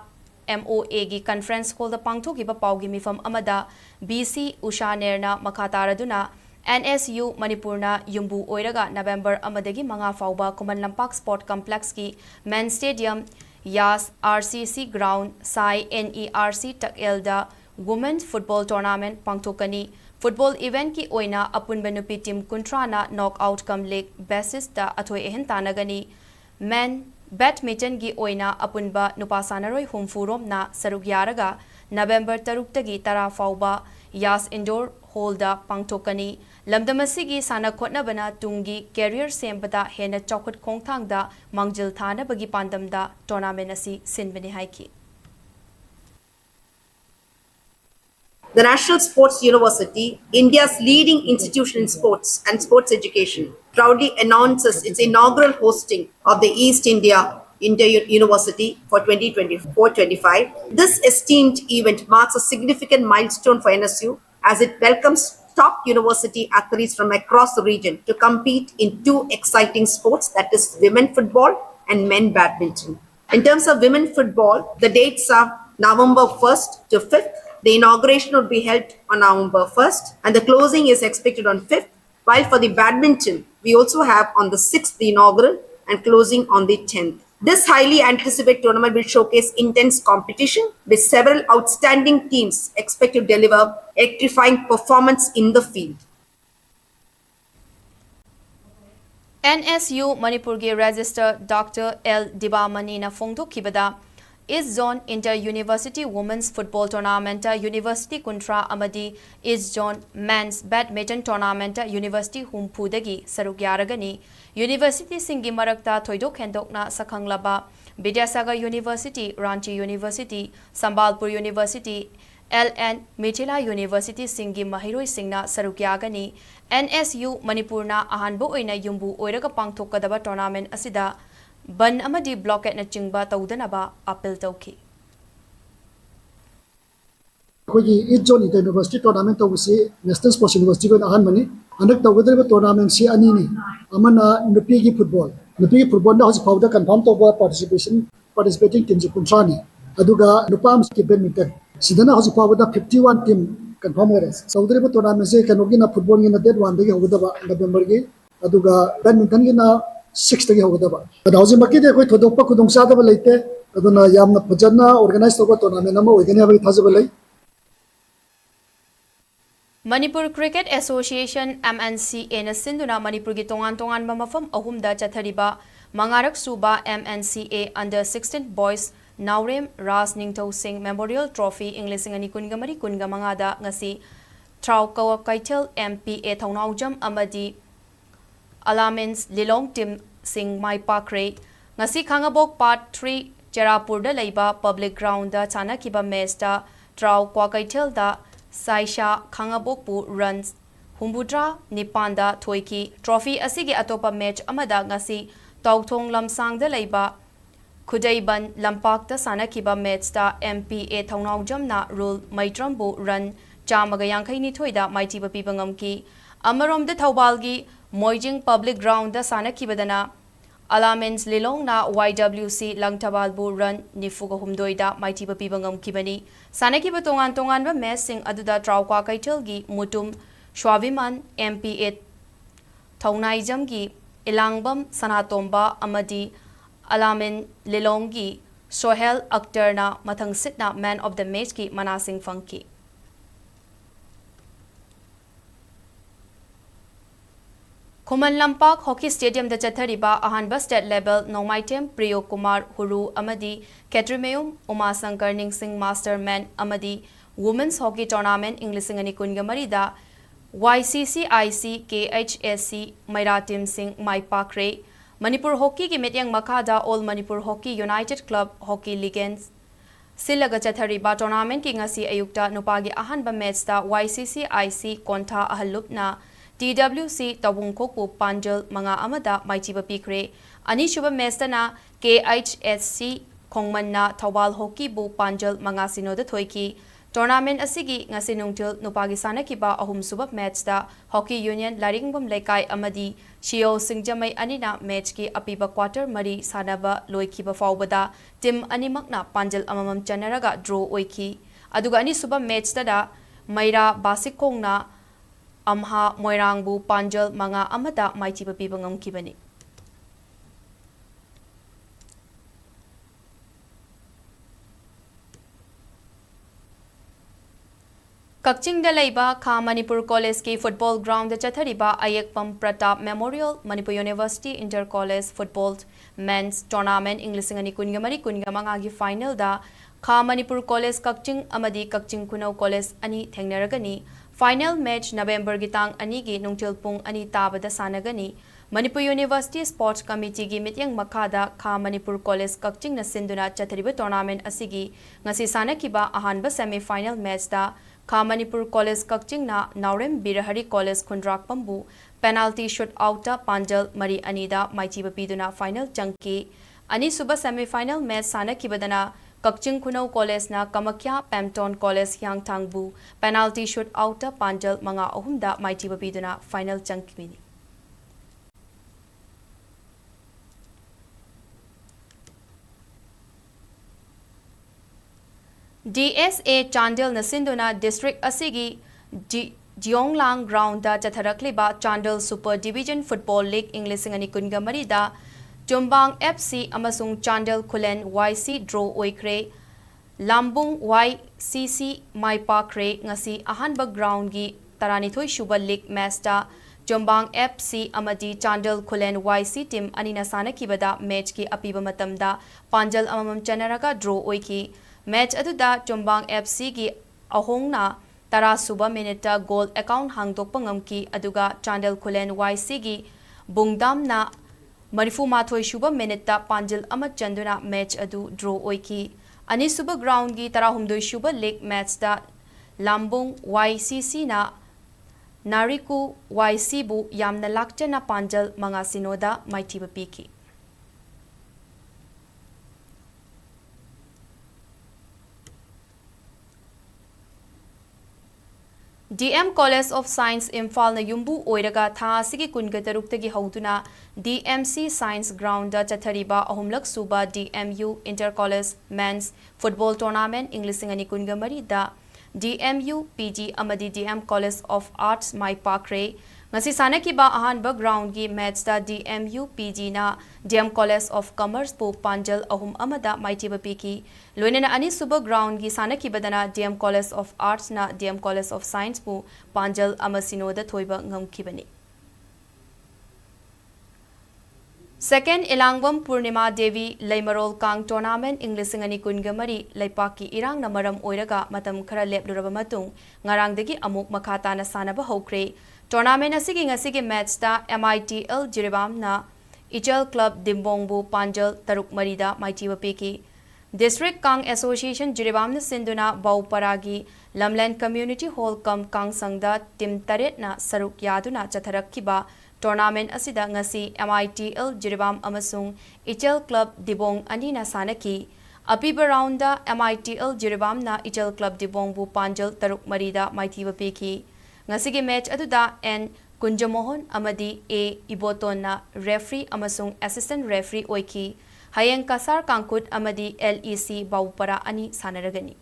MOA gi conference hall da pangthokiba paugi mifam amada BC Usha Nerna makataraduna NSU Manipurna yumbu oiraga November amadagi manga fauba Kuman Lampak Sport Complex ki main stadium Yas RCC ground Sai NERC Takelda Women's Football Tournament pangthokani football event ki oina apunba nupi team kuntrana knockout kam league basis da athoi ehin tanagani men Badminton gi oina apunba nupasanaroi humfurom na saruk yaraga November 3 tagi tara fauba Yas Indoor Hall da pangthokani lamdamasi gi sana khotnabana tungi career sembada hena chawkhat khongthang da mangjil thana bagi pandam da tournament asi sinbani haiki The National Sports University, India's leading institution in sports and sports education, proudly announces its inaugural hosting of the East India Inter-University for 2024-25. This esteemed event marks a significant milestone for NSU as it welcomes top university athletes from across the region to compete in two exciting sports, that is women football and men badminton. In terms of women football, the dates are November 1st to 5th. The inauguration would be held on November 1st and the closing is expected on 5th. While for the badminton, we also have on the 6th the inaugural and closing on the 10th. This highly anticipated tournament will showcase intense competition with several outstanding teams expected to deliver electrifying performance in the field. NSU Manipur gi Register Dr. L. Dibamani na Fongdokibada East Zone Inter-University Women's Football Tournament University Kuntra Amadi East Zone Men's Badminton Tournament University Humpudagi Sarugyaragani University Singi Marakta Thoidok Hendokna Sakhanglaba Vidyasagar University, Ranchi University, Sambalpur University, LN Mithila University Singi Mahiroi Singna Sarugyagani NSU Manipurna Ahanbo Oina Yumbu Oiraga Pangthokadaba Tournament Asida Ban amadi blockade na chingba tawdanaba appeal tawki Kogi East Zone Inter-University Tournament tawsi National Sports University ko ahan mani anak tawgadriba tournament si ani ni amana nupi football na hosi fawda confirm tawba participating team kuntrani aduga nupam ki badminton sidana hosi fawda 51 team confirm ore tawgadriba tournament se kanogi na football ni na date 1 dagi hogdaba November gi aduga badminton gi na 6 tagi hogdaba adauji makide koi thodokpa kudong sadaba leite aduna yamna pajana organize tawba tournament ama oigani abagi thajaba lei Manipur Cricket Association MNCA na sinduna Manipur gi tongan mafam ahumda chathariba mangarak suba MNCA under 16 boys Naurem Ras Ningthau Singh Memorial Trophy English ngani kungamari kungamangada ngasi Traukawa Kaitel MPA Thaunaujam amadi Alamins Lilong Tim Singh Mai Pakre ngasi Khangabok Part 3 Cherapur da leiba public ground da chana kiba match da Trau Kwa Kaitel da Saisha Khangabokpu runs Humbudra Nipanda Toiki Trophy Asigi Atopa match Amada Ngasi Tauthong Lamsangda Leiba Khudaiban Lampakta Sanakiba matchta MPA Thongnawjamna rule Maitrambu run Chamaga Yankaini Thoida Maitiba Pibangamki Amarom the Thaubalgi Moijing Public Ground the Sanakibadana Alamens Lilongna YWC Langthabal Bu run Nifuga Humdoida Maitiba Pibangam Kibani Sanakiba Tongan Tonganba Messing Aduda Trauka Kaitelgi Mutum Shwaviman MPA Thongnaijamgi Ilangbam Sanatomba Amadi Alamin Lilonggi Sohel Akhtarna Mathang Sitna Man of the Match ki Manasing Funky Kuman Lampak Hockey Stadium da Chathariba Ahanba State Level Nomaitem Priyo Kumar Huru Amadi Ketrimeum Uma Sankar Ningsing Master Man Amadi Women's Hockey Tournament Englishing Ani Kungamarida YCCIC KHSC Maira Team Sing Mai Pakre Manipur Hockey ki Metyang Makada All Manipur Hockey United Club Hockey Legends Silaga Chathariba Tournament ki ngasi ayukta nupagi ahanba match da YCCIC Konta Ahalupna TWC Tabungkokpu Panjal Manga Amada Maitiba Pikre Ani Shuba Mestana KHSC Kongmanna Thawal Hockey Bu Panjal Manga Sino da Thoiki Tournament asigi ngasi nungtil nupagi sanakiba ahum suba match da Hockey Union Laringbam Laikai Amadi Shio Singjamai Anina match ki apiba quarter mari sanaba loikiba fawbada team animakna Panjal amamam chanaraga draw oiki aduga ani suba match da Maira Basikongna Amha Moirangbu Panjal Manga Amada Maitiba Pibangam Kibani Kakching da Laiba Kha Manipur College ki Football Ground da Chathariba Ayekpam Pratap Memorial Manipur University Inter College Football Men's Tournament Englishing Ani Kungamari Kungamanga gi final da Kha Manipur College Kakching Amadi Kakching Kunau College Ani Thengnaragani Final match November Gitang Ani gi Nungtil Pung Ani Tabada Sanagani Manipur University Sports Committee gi Mityang Makada Kha Manipur College Kakching na Sinduna Chathariba Tournament asigi ngasi sanakiba ahanba semi final match da Kha Manipur College Kakching na Naurem Birahari College Khundrak Pambu penalty shoot out Panjal Mari Anida Maitiba Piduna final changki Ani suba semi final match sanakibadana Kakching Kunau College na Kamakya Pamton College Hyangthangbu penalty shoot out Panjal Manga Ohumda Maitiba Piduna final changkibini DSA Chandel Nasinduna District Asigi Jionglang Ground da Chatharakliba Chandel Super Division Football League English Ani Kungamari da Jombang FC amasung Chandel Kulen YC draw oikre Lambung YCC Maipa Kre ngasi ahanba ground gi taranithoi shuba league match da Jombang FC amadi Chandel Kulen YC team anina sanakibada match ki apiba matamda Panjal amamam chanaraga draw oiki match aduda Jombang FC gi ahongna tara suba minute goal account hangdokpa ngamki aduga Chandel Kulen YC gi bungdam na Marifu Mathoi Shuba minute Panjal ama chanduna match adu draw oiki ani suba ground gi tara humdoi shuba league match da Lambung YCC na Nariku YC bu yamna lakchana Panjal manga sinoda maitiba piki DM College of Science Imphal na Yumbu Oiraga Tha Sigi Kungatarukta Hautuna DMC Science Ground da Chathariba Ahumlak Suba DMU Inter College Men's Football Tournament English Ani Kungamari da DMU PG Amadi DM College of Arts Mai Pakre ngasi sanakiba ahanba ground gi match da DMU PG na DM College of Commerce pu Panjal ahum amada maitiba piki loinena ani suba ground gi sanakibadana DM College of Arts na DM College of Science pu Panjal amasino da thoiba ngamkibani Second Ilangwam Purnima Devi Laimarol Kang Tournament English Ani Kungamari Laipaki Irang na maram oiraga matam khara lepluraba matung ngarangdagi amuk makhata na sanaba hokre Tournament asigi ngasigi match da MITL Jiribam na Ichal Club Dimbongbu Panjal Taruk Marida Maitiba Piki District Kang Association Jiribam na Sinduna Bauparagi Lamland Community Hall Kam Kang Sangda Tim Taret na Saruk Yaduna Chatharak Kiba Tournament asida ngasi MITL Jiribam amasung Ichel Club Dibong Anina Sanaki Apiba rounda MITL Jiribam na Ichel Club Dibong bu Panjal Taruk Marida Maithiba Peki ngasigi match aduda N Kunjamohon amadi A Iboton na referee amasung assistant referee oiki Hayeng Kasar Kangkut amadi LEC Baupara ani sanaragani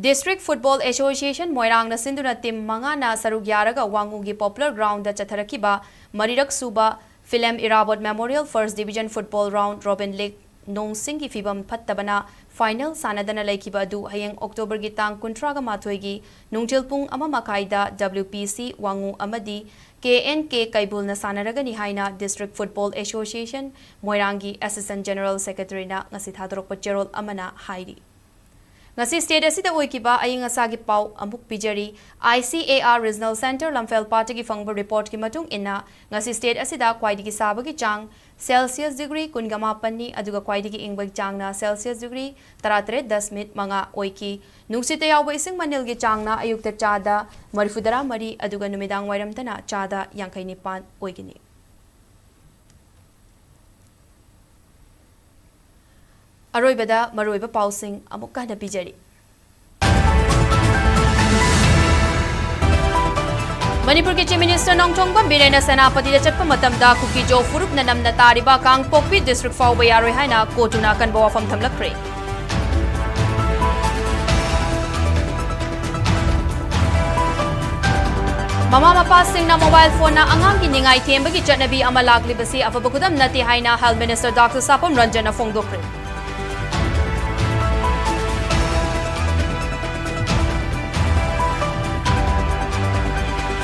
District Football Association Moirang na sinduna team mga na sarug yaraga wangungi popular ground da chatharakiba Marirak Suba Film Irabot Memorial First Division Football Round Robin League nong singi fibam pattabana final sanadana laikiba adu hayeng October gi tang 13 gi nungtilpung ama makaida WPC wangu amadi KNK Kaibul na sanaragani haina District Football Association Moirangi Assistant General Secretary na ngasi thadorok pacherol amana hairi ngasi state asida oikiba aying asagi pau amuk pijari ICAR Regional Center Lamphel Party gi fangba report ki matung inna ngasi state asida kwaidigi sabagi chang Celsius degree kungama panni aduga kwaidigi ingbag chang na Celsius degree 33.10 mga oiki nungsita yawba ising manil gi chang na ayukta chada marifudara mari aduga numidang wairamtana chada yangkai nipan oigini Aroibada maroiba pausing amukka na bijari. Manipur ke Chief Minister Nongchongba Birena Senapati da chatpa matamda kuki jo furup na namna tariba kang Pokpi District fawba yaroi haina kotuna kan bawa fam thamlakre. Mama mapa sing na mobile phone na angang giningai thembagi chatnabi ama laglibasi afabakudam nati haina Health Minister Dr. Sapam Ranjan na phongdokre.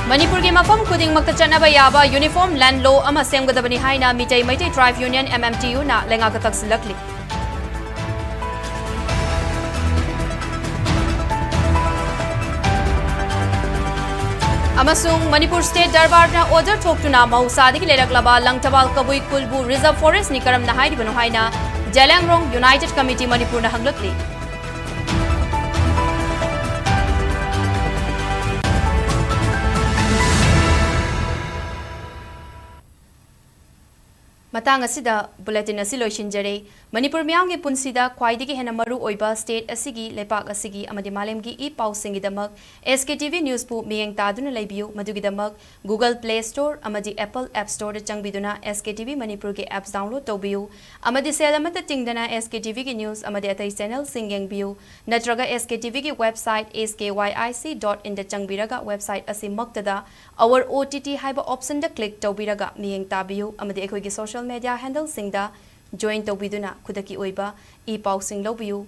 Manipur ki mafam kuding magtachanaba yaba uniform land law ama semgadabani haina Mitai Maitai Tribe Union MMTU na lengakatak silakli. Amasung Manipur State Darbar na order thoktuna mahusadi ki leraklaba Langthabal Kabui Kulbu Reserve Forest ni karam na hairibanu haina Jalangrong United Committee Manipur na hanglakli. Matang asida bulletin asi loishinjare Manipur miyang gi punsida khwaidigi hena maru oiba state asigi lepak asigi amadi malemgi e pausingi damak SKTV news pu miyeng taduna leibiu madugi damak Google Play Store amadi Apple App Store da changbiduna SKTV Manipur ge apps download tobiu amadi selamata tingdana SKTV ge news amadi atai channel singyeng biu natraga SKTV ge website skyic.in da changbiraga website asi maktada our OTT haiba option da click tobiraga miyeng tabiu amadi ekhoi ge social media handle singda join tobiduna kudaki oiba e pausing lobiu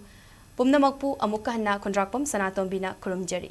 pumnamakpu amukka hanna contractpam sanatom bina kurumjari